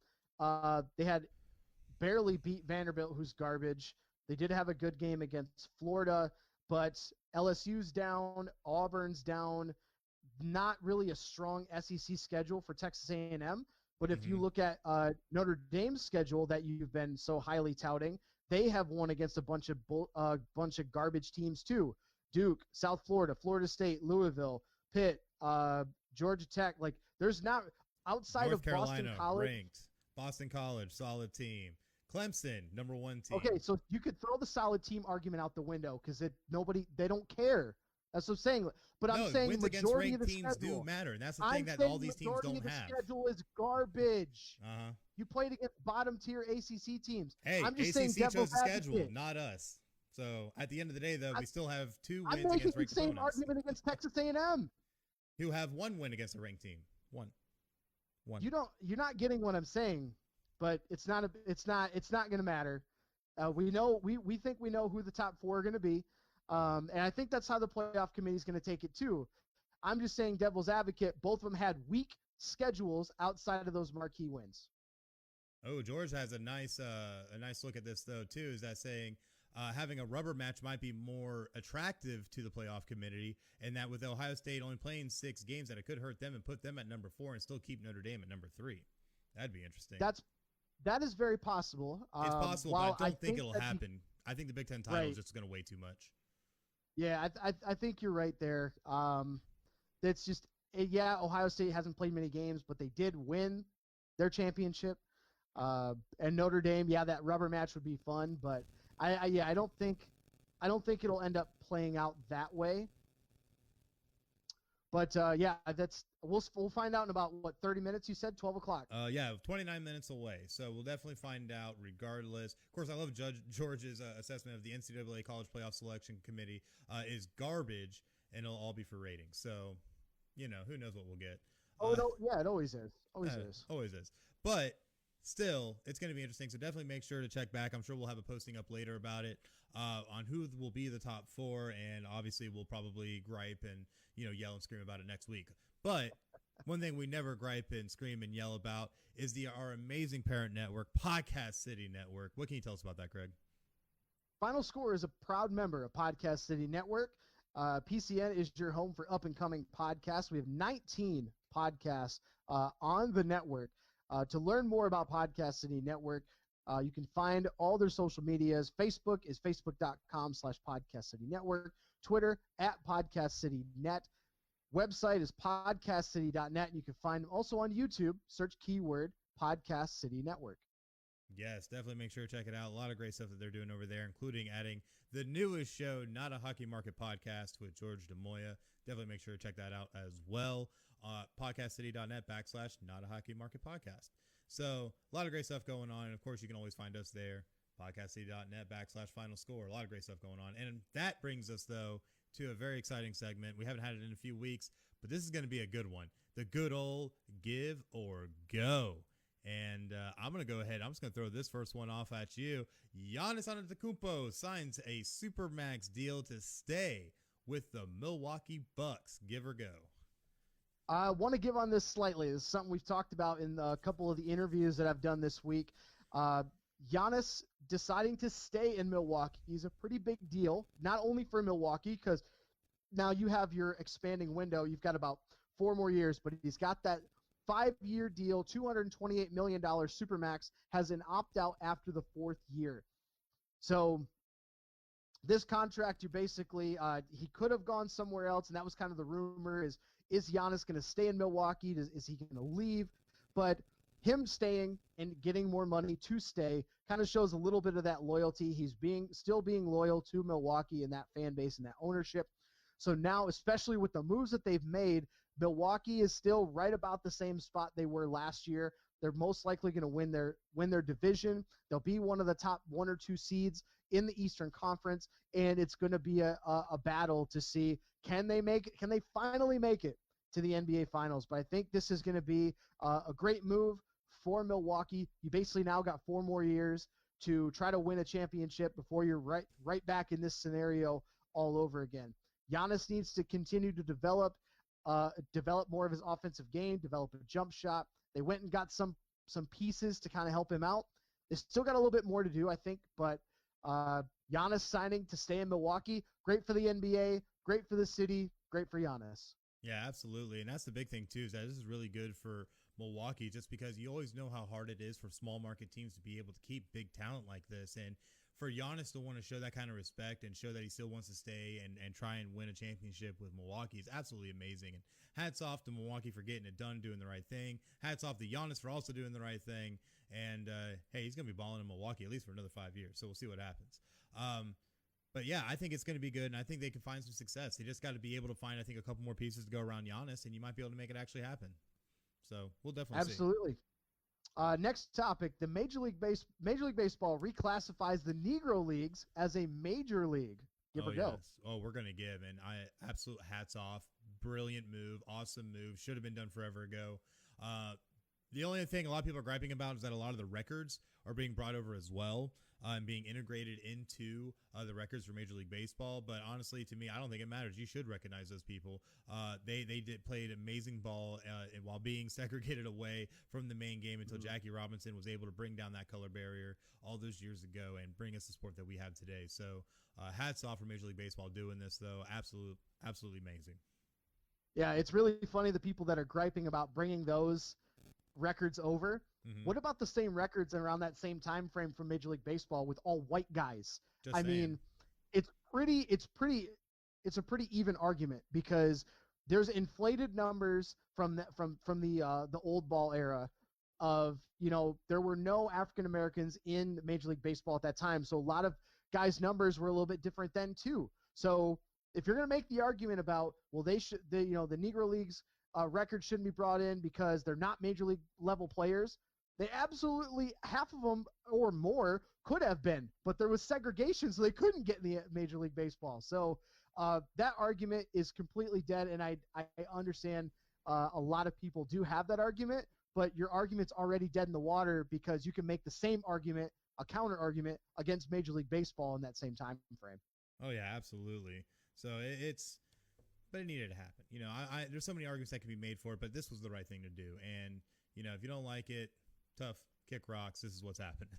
they had barely beat Vanderbilt, who's garbage. They did have a good game against Florida, but LSU's down, Auburn's down. Not really a strong SEC schedule for Texas A&M. But if you look at Notre Dame's schedule that you've been so highly touting, they have won against a bunch of garbage teams too. Duke, South Florida, Florida State, Louisville, Pitt, Georgia Tech. Like, there's not outside North of Carolina, Boston College. ranked. Boston College, solid team. Clemson, number 1 team. Okay, so you could throw the solid team argument out the window because they don't care. That's what I'm saying. But I'm saying wins against majority ranked of the teams schedule. do matter, and that's the thing that all these teams don't have. Schedule is garbage. Uh-huh. You played against bottom tier ACC teams. Hey, I'm just ACC saying chose the schedule, advocate. not us. So at the end of the day, though, we still have 2 I'm wins making against the ranked same opponents. argument against Texas A&M. Who have 1 win against a ranked team. One. You're not getting what I'm saying, but it's not going to matter. We think we know who the top 4 are going to be, and I think that's how the playoff committee is going to take it too. I'm just saying, devil's advocate. Both of them had weak schedules outside of those marquee wins. Oh, George has a nice look at this though too. Is that saying having a rubber match might be more attractive to the playoff committee, and that with Ohio State only playing 6 games, that it could hurt them and put them at number 4 and still keep Notre Dame at number 3. That'd be interesting. That is very possible. It's possible, but I don't think it'll happen. I think the Big Ten title is just going to weigh too much. Yeah, I think you're right there. That's just Ohio State hasn't played many games, but they did win their championship. And Notre Dame, that rubber match would be fun, but I don't think it'll end up playing out that way. But we'll find out in about 30 minutes. You said 12 o'clock. Yeah, 29 minutes away. So we'll definitely find out regardless. Of course, I love Judge George's assessment of the NCAA College Playoff Selection Committee is garbage, and it'll all be for ratings. So, who knows what we'll get. It always is. Always is. But still, it's going to be interesting. So definitely make sure to check back. I'm sure we'll have a posting up later about it on who will be the top 4. And obviously we'll probably gripe and, yell and scream about it next week. But one thing we never gripe and scream and yell about is our amazing parent network, Podcast City Network. What can you tell us about that, Craig? Final Score is a proud member of Podcast City Network. PCN is your home for up-and-coming podcasts. We have 19 podcasts on the network. To learn more about Podcast City Network, you can find all their social medias. Facebook is facebook.com/Podcast City Network. Twitter @PodcastCityNet. Website is podcastcity.net. You can find them also on YouTube. Search keyword Podcast City Network. Yes, definitely make sure to check it out. A lot of great stuff that they're doing over there, including adding the newest show, Not a Hockey Market Podcast with George DeMoya. Definitely make sure to check that out as well. Podcastcity.net /Not a Hockey Market Podcast. So a lot of great stuff going on. And of course, you can always find us there. Podcastcity.net /FinalScore. A lot of great stuff going on. And that brings us, though, to a very exciting segment. We haven't had it in a few weeks, but this is going to be a good one. The good old give or go. And I'm going to go ahead. I'm just going to throw this first one off at you. Giannis Antetokounmpo signs a Supermax deal to stay with the Milwaukee Bucks. Give or go? I want to give on this slightly. This is something we've talked about in a couple of the interviews that I've done this week. Giannis deciding to stay in Milwaukee is a pretty big deal, not only for Milwaukee, because now you have your expanding window. You've got about 4 more years, but he's got that 5-year deal, $228 million Supermax, has an opt-out after the 4th year. So this contract, you basically he could have gone somewhere else, and that was kind of the rumor is Giannis going to stay in Milwaukee? Is he going to leave? But him staying and getting more money to stay kind of shows a little bit of that loyalty. He's still being loyal to Milwaukee and that fan base and that ownership. So now, especially with the moves that they've made, Milwaukee is still right about the same spot they were last year. They're most likely going to win their division. They'll be one of the top 1 or 2 seeds in the Eastern Conference, and it's going to be a battle to see can they finally make it to the NBA Finals. But I think this is going to be a great move for Milwaukee. You basically now got 4 more years to try to win a championship before you're right back in this scenario all over again. Giannis needs to continue to develop more of his offensive game, develop a jump shot. They went and got some pieces to kind of help him out. They still got a little bit more to do, I think, but Giannis signing to stay in Milwaukee, great for the NBA, great for the city, great for Giannis. Yeah, absolutely. And that's the big thing, too, is that this is really good for Milwaukee just because you always know how hard it is for small market teams to be able to keep big talent like this. And for Giannis to want to show that kind of respect and show that he still wants to stay and try and win a championship with Milwaukee is absolutely amazing. And hats off to Milwaukee for getting it done, doing the right thing. Hats off to Giannis for also doing the right thing. And, hey, he's going to be balling in Milwaukee at least for another 5 years. So we'll see what happens. But, yeah, I think it's going to be good, and I think they can find some success. They just got to be able to find, I think, a couple more pieces to go around Giannis, and you might be able to make it actually happen. So we'll definitely see. Next topic, the Major League Baseball reclassifies the Negro Leagues as a major league. Give or go. Yes. Oh, we're going to give, and absolute hats off. Brilliant move. Awesome move. Should have been done forever ago. The only thing a lot of people are griping about is that a lot of the records are being brought over as well and being integrated into the records for Major League Baseball. But honestly, to me, I don't think it matters. You should recognize those people. They played amazing ball while being segregated away from the main game until Jackie Robinson was able to bring down that color barrier all those years ago and bring us the sport that we have today. So hats off for Major League Baseball doing this, though. Absolutely amazing. Yeah, it's really funny the people that are griping about bringing those records over. What about the same records around that same time frame from Major League Baseball with all white guys? I mean, it's a pretty even argument because there's inflated numbers from the old ball era of, there were no African Americans in Major League Baseball at that time. So a lot of guys' numbers were a little bit different then too. So if you're going to make the argument about, well, the Negro Leagues record shouldn't be brought in because they're not major league level players, they absolutely, half of them or more could have been, but there was segregation, so they couldn't get in the Major League Baseball. So that argument is completely dead, and I understand a lot of people do have that argument, but your argument's already dead in the water because you can make the same argument, a counter argument, against Major League Baseball in that same time frame. Oh, yeah, absolutely. So but it needed to happen. You know, there's so many arguments that can be made for it, but this was the right thing to do. And, you know, if you don't like it, tough, kick rocks. This is what's happening.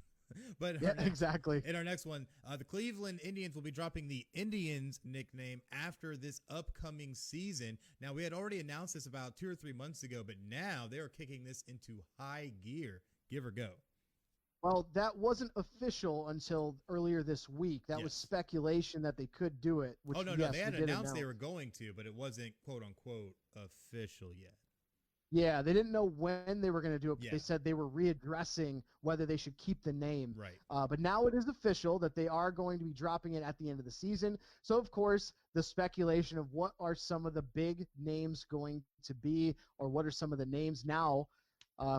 But exactly. In our next one, the Cleveland Indians will be dropping the Indians nickname after this upcoming season. Now, we had already announced this about 2 or 3 months ago, but now they are kicking this into high gear. Give or go. Well, that wasn't official until earlier this week. That was speculation that they could do it. Which, they had announced they were going to, but it wasn't quote unquote official yet. Yeah, they didn't know when they were going to do it, but they said they were readdressing whether they should keep the name. Right. But now it is official that they are going to be dropping it at the end of the season. So, of course, the speculation of what are some of the big names going to be, or what are some of the names now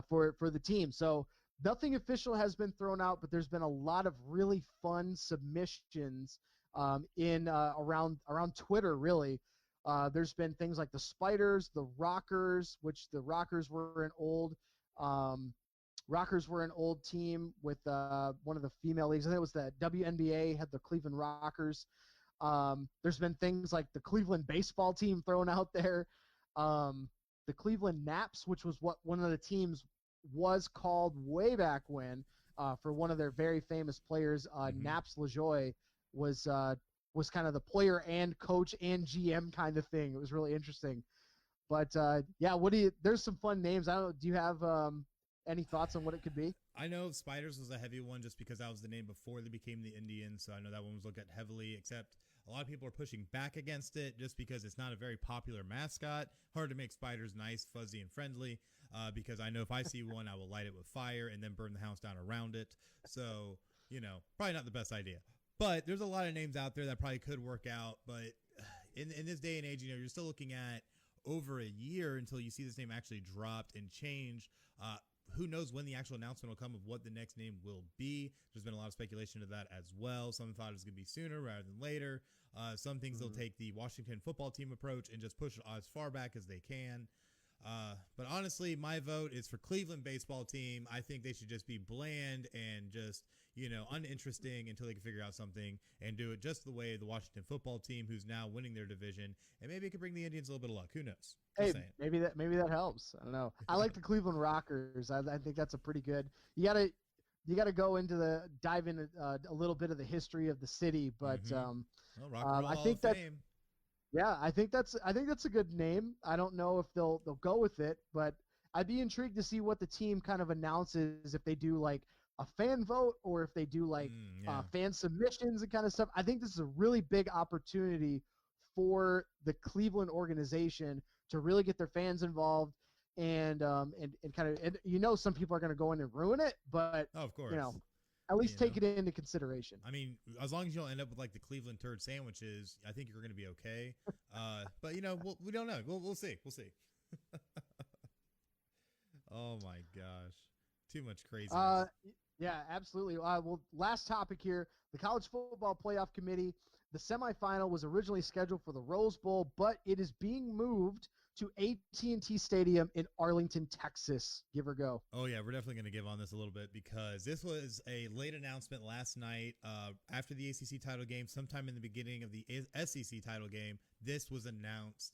for the team. So nothing official has been thrown out, but there's been a lot of really fun submissions around Twitter, really. There's been things like the Spiders, the Rockers, which the Rockers were an old team with one of the female leagues. I think it was the WNBA had the Cleveland Rockers. There's been things like the Cleveland baseball team thrown out there. The Cleveland Naps, which was what one of the teams was called way back when, for one of their very famous players, Naps LaJoie was kind of the player and coach and GM kind of thing. It was really interesting. But there's some fun names. I don't know. Do you have any thoughts on what it could be? I know Spiders was a heavy one just because that was the name before they became the Indians. So I know that one was looked at heavily, except a lot of people are pushing back against it just because it's not a very popular mascot. Hard to make spiders nice, fuzzy, and friendly because I know if I see one, I will light it with fire and then burn the house down around it. So, you know, probably not the best idea. But there's a lot of names out there that probably could work out. But in this day and age, you know, you're still looking at over a year until you see this name actually dropped and changed. Who knows when the actual announcement will come of what the next name will be. There's been a lot of speculation of that as well. Some thought it was going to be sooner rather than later. Some things they'll take the Washington football team approach and just push it as far back as they can. But honestly, my vote is for Cleveland baseball team. I think they should just be bland and just, you know, uninteresting until they can figure out something and do it just the way the Washington football team, who's now winning their division, and maybe it could bring the Indians a little bit of luck. Who knows? Hey, maybe that helps. I don't know. I like the Cleveland Rockers. I think that's a pretty good. You gotta go into dive into a little bit of the history of the city, but I think that. Fame. Yeah, I think that's a good name. I don't know if they'll go with it, but I'd be intrigued to see what the team kind of announces, if they do like a fan vote or if they do like fan submissions and kind of stuff. I think this is a really big opportunity for the Cleveland organization to really get their fans involved and kind of, and you know, some people are going to go in and ruin it, but of course, you know, at least take it into consideration. I mean, as long as you don't end up with like the Cleveland turd sandwiches, I think you're going to be okay. But you know, we don't know. We'll see. We'll see. Oh my gosh, too much craziness. Yeah, absolutely. Well, last topic here: the College Football Playoff Committee. The semifinal was originally scheduled for the Rose Bowl, but it is being moved to AT&T Stadium in Arlington, Texas. Give or go. Oh, yeah, we're definitely going to give on this a little bit because this was a late announcement last night after the ACC title game, sometime in the beginning of the SEC title game. This was announced.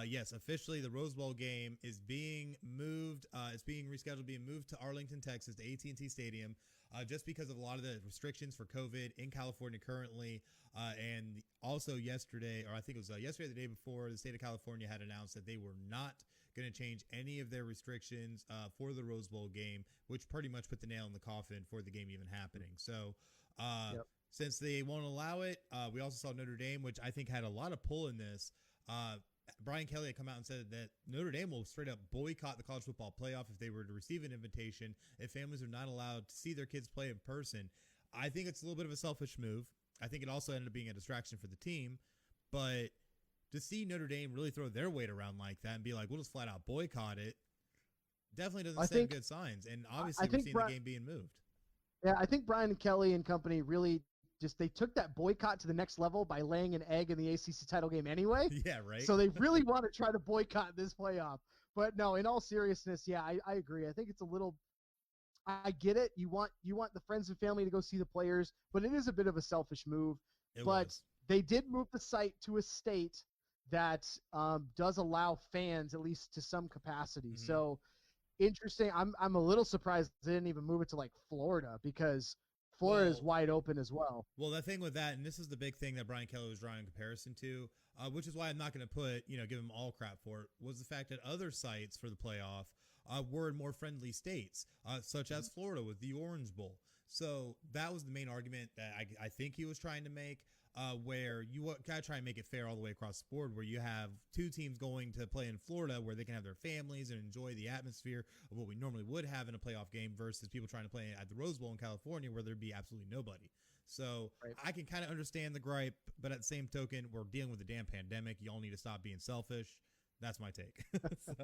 Yes, officially the Rose Bowl game is being moved. It's being rescheduled, being moved to Arlington, Texas, to AT&T Stadium, just because of a lot of the restrictions for COVID in California currently. And also yesterday, or I think it was yesterday, the day before, the state of California had announced that they were not going to change any of their restrictions for the Rose Bowl game, which pretty much put the nail in the coffin for the game even happening. So since they won't allow it, we also saw Notre Dame, which I think had a lot of pull in this. Brian Kelly had come out and said that Notre Dame will straight up boycott the college football playoff if they were to receive an invitation, if families are not allowed to see their kids play in person. I think it's a little bit of a selfish move. I think it also ended up being a distraction for the team, but to see Notre Dame really throw their weight around like that and be like, we'll just flat out boycott it, definitely doesn't send good signs. And obviously we're seeing the game being moved. Yeah, I think Brian Kelly and company really they took that boycott to the next level by laying an egg in the ACC title game anyway. Yeah, right. So they really want to try to boycott this playoff. But no, in all seriousness, yeah, I agree. I think it's a little – I get it. You want the friends and family to go see the players, but it is a bit of a selfish move. They did move the site to a state that does allow fans, at least to some capacity. Mm-hmm. So interesting. I'm a little surprised they didn't even move it to like Florida, because Florida is wide open as well. Well, the thing with that, and this is the big thing that Brian Kelly was drawing a comparison to, which is why I'm not going to give him all crap for it, was the fact that other sites for the playoff were in more friendly states, such as Florida with the Orange Bowl. So that was the main argument that I think he was trying to make, where you got to try and make it fair all the way across the board, where you have two teams going to play in Florida where they can have their families and enjoy the atmosphere of what we normally would have in a playoff game, versus people trying to play at the Rose Bowl in California where there'd be absolutely nobody. So right. I can kind of understand the gripe, but at the same token, we're dealing with a damn pandemic. Y'all need to stop being selfish. That's my take. So,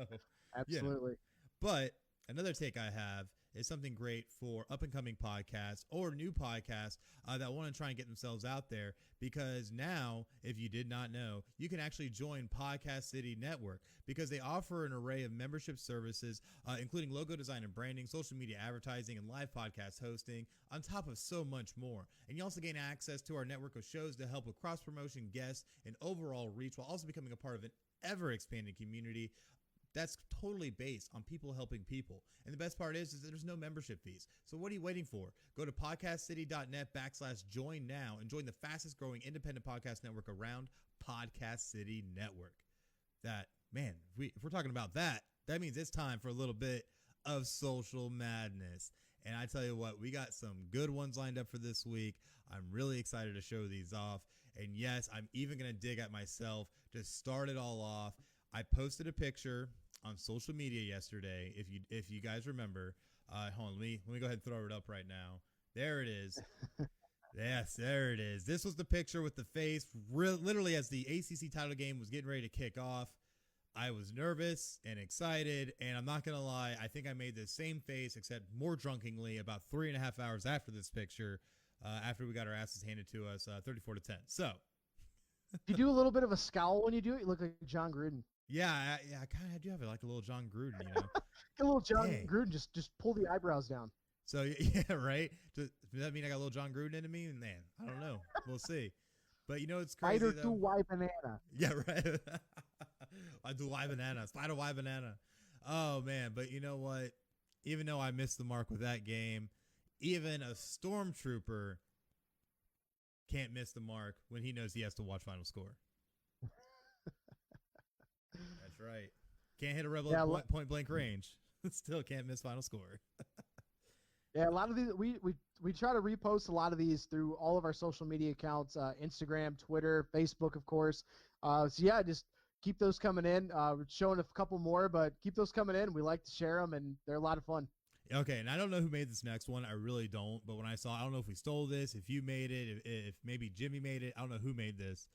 absolutely. Yeah. But another take I have is something great for up-and-coming podcasts or new podcasts that want to try and get themselves out there, because now, if you did not know, you can actually join Podcast City Network, because they offer an array of membership services, including logo design and branding, social media advertising, and live podcast hosting, on top of so much more. And you also gain access to our network of shows to help with cross-promotion, guests, and overall reach, while also becoming a part of an ever-expanding community that's totally based on people helping people. And the best part is that there's no membership fees. So what are you waiting for? Go to podcastcity.net/join now and join the fastest growing independent podcast network around, Podcast City Network. That, man, if we're talking about that means it's time for a little bit of social madness. And I tell you what, we got some good ones lined up for this week. I'm really excited to show these off. And yes, I'm even going to dig at myself to start it all off. I posted a picture on social media yesterday. If you guys remember, hold on, let me go ahead and throw it up right now. There it is. Yes, there it is. This was the picture with the face, literally as the ACC title game was getting ready to kick off. I was nervous and excited, and I'm not gonna lie, I think I made the same face, except more drunkenly, about 3.5 hours after this picture, after we got our asses handed to us, 34-10. So. You do a little bit of a scowl when you do it. You look like John Gruden. Yeah, I kind of do have like a little John Gruden, you know. A little John Gruden, just pull the eyebrows down. So yeah, right. Does that mean I got a little John Gruden into me? Man, I don't know. We'll see. But you know, it's crazy. Spider do Y banana. Yeah, right. I do Y banana. Spider Y banana. Oh man, but you know what? Even though I missed the mark with that game, even a stormtrooper can't miss the mark when he knows he has to watch Final Score. That's right. Can't hit a rebel at point blank range. Still can't miss Final Score. Yeah, a lot of these we try to repost a lot of these through all of our social media accounts, Instagram, Twitter, Facebook, of course. So yeah, just keep those coming in. We're showing a couple more, but keep those coming in. We like to share them, and they're a lot of fun. Okay, and I don't know who made this next one. I really don't. But when I don't know if we stole this, if you made it, if maybe Jimmy made it. I don't know who made this.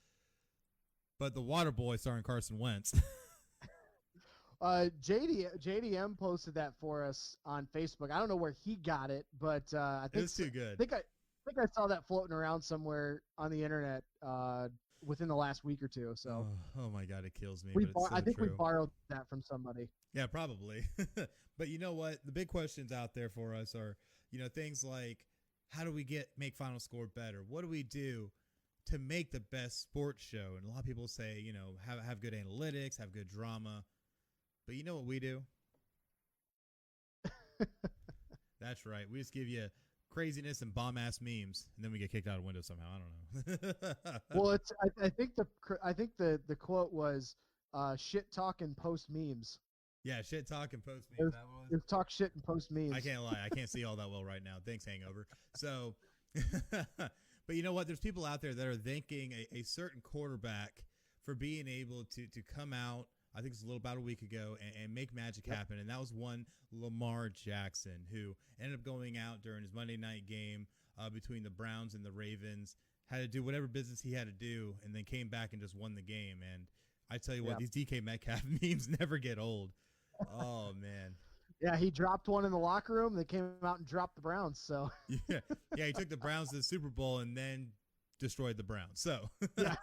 But the Water Boy starring Carson Wentz. JDM posted that for us on Facebook. I don't know where he got it, but I think it was too good. I think I saw that floating around somewhere on the internet within the last week or two. So oh my God, it kills me. I think we borrowed that from somebody. Yeah, probably. But you know what? The big questions out there for us are, things like, how do we make Final Score better? What do we do to make the best sports show? And a lot of people say, have good analytics, have good drama. But you know what we do? That's right. We just give you craziness and bomb-ass memes, and then we get kicked out of window somehow. I don't know. Well, I think the quote was shit talk and post memes. Yeah, shit talk and post memes. It was talk shit and post memes. I can't lie. I can't see all that well right now. Thanks, Hangover. So, but you know what? There's people out there that are thanking a certain quarterback for being able to come out, I think it's about a week ago, and make magic happen. And that was one Lamar Jackson, who ended up going out during his Monday night game between the Browns and the Ravens, had to do whatever business he had to do, and then came back and just won the game. And I tell you what, these DK Metcalf memes never get old. Oh, man. Yeah, he dropped one in the locker room. They came out and dropped the Browns. So Yeah, he took the Browns to the Super Bowl and then destroyed the Browns. So, yeah.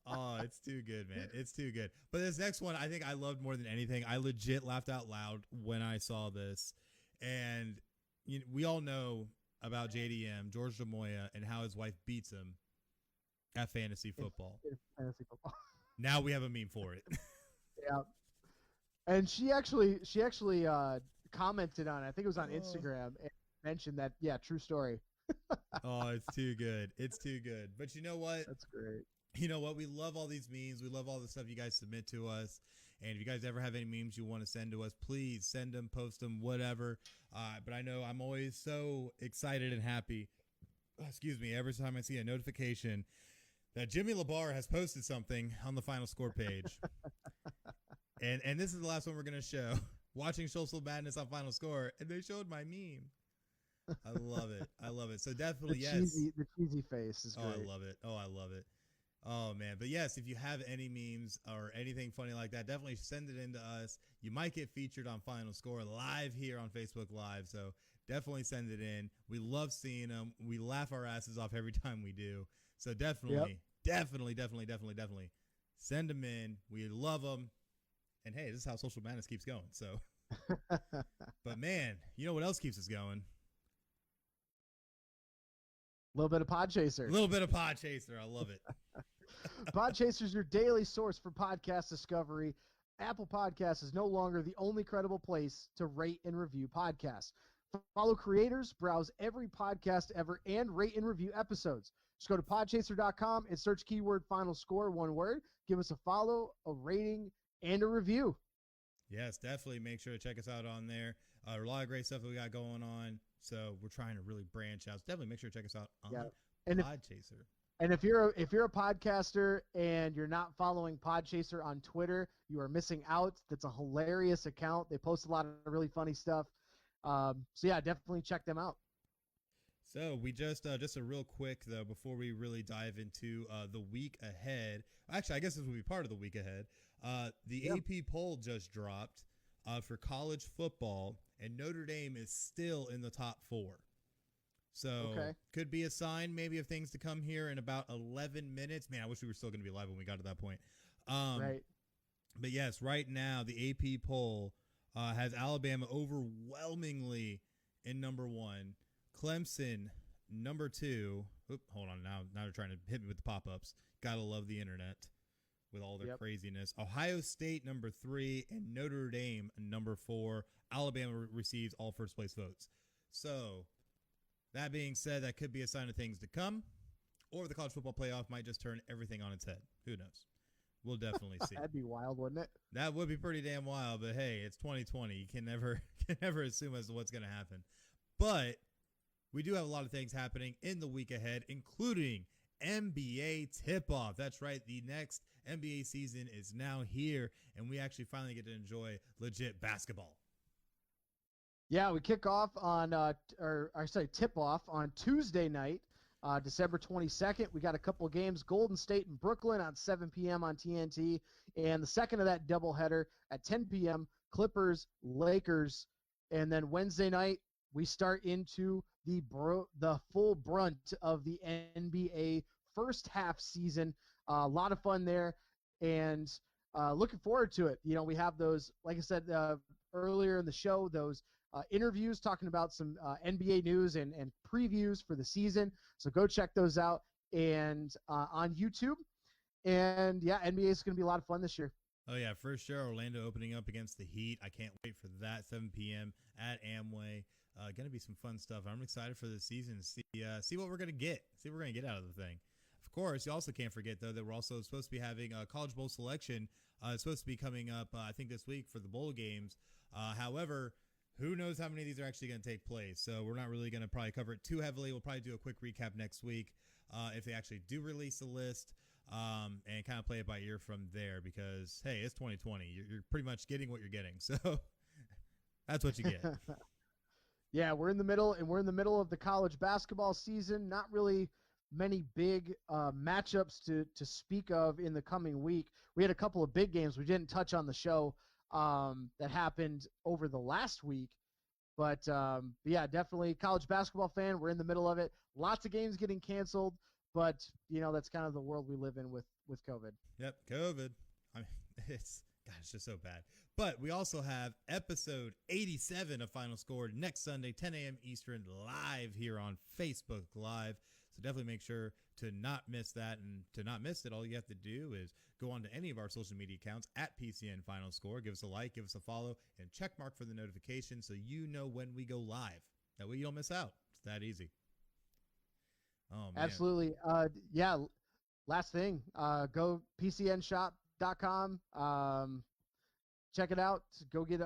oh, it's too good, man. It's too good. But this next one, I think I loved more than anything. I legit laughed out loud when I saw this. And we all know about JDM, George DeMoya, and how his wife beats him at fantasy football. Fantasy football. Now we have a meme for it. Yeah. And she actually commented on it. I think it was on Instagram and mentioned that. Yeah, true story. Oh, it's too good. It's too good. But you know what? That's great. You know what? We love all these memes. We love all the stuff you guys submit to us. And if you guys ever have any memes you want to send to us, please send them, post them, whatever. But I know I'm always so excited and happy. Excuse me. Every time I see a notification that Jimmy LaBar has posted something on the Final Score page. And this is the last one we're going to show. Watching Social Madness on Final Score, and they showed my meme. I love it. I love it. So definitely, The cheesy face is great. Oh, I love it. Oh, I love it. Oh, man. But yes, if you have any memes or anything funny like that, definitely send it in to us. You might get featured on Final Score live here on Facebook Live. So definitely send it in. We love seeing them. We laugh our asses off every time we do. So definitely send them in. We love them. And hey, this is how Social Madness keeps going. So, but man, you know what else keeps us going? A little bit of Podchaser. A little bit of Podchaser. I love it. Podchaser is your daily source for podcast discovery. Apple Podcasts is no longer the only credible place to rate and review podcasts. Follow creators, browse every podcast ever, and rate and review episodes. Just go to podchaser.com and search keyword Final Score, one word. Give us a follow, a rating, and a review. Yes, definitely make sure to check us out on there. A lot of great stuff that we got going on. So we're trying to really branch out. So definitely make sure to check us out on Podchaser. And if you're a podcaster and you're not following Podchaser on Twitter, you are missing out. That's a hilarious account. They post a lot of really funny stuff. So yeah, definitely check them out. So we just a real quick though before we really dive into the week ahead. Actually, I guess this will be part of the week ahead. The AP poll just dropped for college football, and Notre Dame is still in the top 4. So could be a sign maybe of things to come here in about 11 minutes. Man, I wish we were still going to be live when we got to that point. Right. But yes, right now the AP poll has Alabama overwhelmingly in number 1. Clemson, number 2. Oop, hold on. Now they're trying to hit me with the pop-ups. Gotta love the internet with all their craziness. Ohio State, number 3, and Notre Dame, number 4. Alabama receives all first-place votes. So, that being said, that could be a sign of things to come, or the college football playoff might just turn everything on its head. Who knows? We'll definitely see. That'd be wild, wouldn't it? That would be pretty damn wild, but hey, it's 2020. You can never assume as to what's going to happen. But we do have a lot of things happening in the week ahead, including NBA tip-off. That's right. The next NBA season is now here, and we actually finally get to enjoy legit basketball. Yeah, we kick off on, tip-off on Tuesday night, December 22nd. We got a couple games, Golden State and Brooklyn on 7 p.m. on TNT, and the second of that doubleheader at 10 p.m., Clippers, Lakers, and then Wednesday night, we start into the full brunt of the NBA first half season. A lot of fun there, and looking forward to it. You know, we have those, like I said earlier in the show, those interviews talking about some NBA news and previews for the season. So go check those out and on YouTube. And yeah, NBA is going to be a lot of fun this year. Oh yeah, for sure. Orlando opening up against the Heat. I can't wait for that. 7 p.m. at Amway. Going to be some fun stuff. I'm excited for the season to see what we're going to get. See what we're going to get out of the thing. Of course, you also can't forget, though, that we're also supposed to be having a College Bowl selection. It's supposed to be coming up, I think, this week for the bowl games. However, who knows how many of these are actually going to take place. So we're not really going to probably cover it too heavily. We'll probably do a quick recap next week if they actually do release a list and kind of play it by ear from there because, hey, it's 2020. You're pretty much getting what you're getting. So that's what you get. Yeah, we're in the middle of the college basketball season. Not really many big matchups to speak of in the coming week. We had a couple of big games we didn't touch on the show that happened over the last week. But yeah, definitely college basketball fan. We're in the middle of it. Lots of games getting canceled, but that's kind of the world we live in with COVID. Yep, COVID. I mean, it's just so bad. But we also have episode 87 of Final Score next Sunday, 10 a.m. Eastern, live here on Facebook Live. So definitely make sure to not miss that. And to not miss it, all you have to do is go on to any of our social media accounts at PCN Final Score. Give us a like, give us a follow, and check mark for the notification so you know when we go live. That way you don't miss out. It's that easy. Oh, man. Absolutely. Yeah. Last thing, go PCNshop.com. Check it out. Go get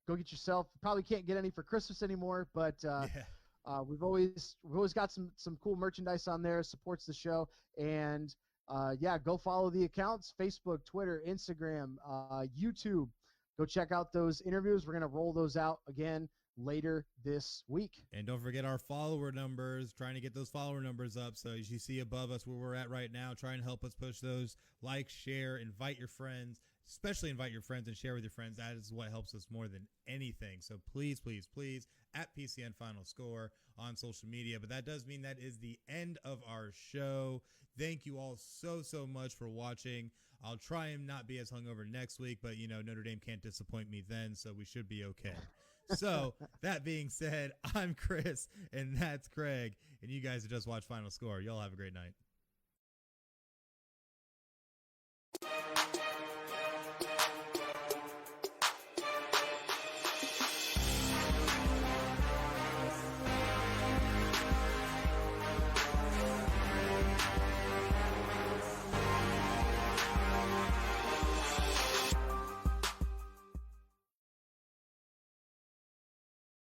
yourself. Probably can't get any for Christmas anymore, but we've always got some cool merchandise on there. Supports the show, and go follow the accounts: Facebook, Twitter, Instagram, YouTube. Go check out those interviews. We're gonna roll those out again later this week. And don't forget our follower numbers, trying to get those follower numbers up. So as you see above us where we're at right now, try and help us push those. Like, share, invite your friends, especially invite your friends and share with your friends. That is what helps us more than anything. So please, please, please, at PCN Final Score on social media. But that does mean that is the end of our show. Thank you all so much for watching. I'll try and not be as hungover next week, but Notre Dame can't disappoint me then, so we should be okay. So that being said, I'm Chris and that's Craig, and you guys have just watched Final Score. Y'all have a great night.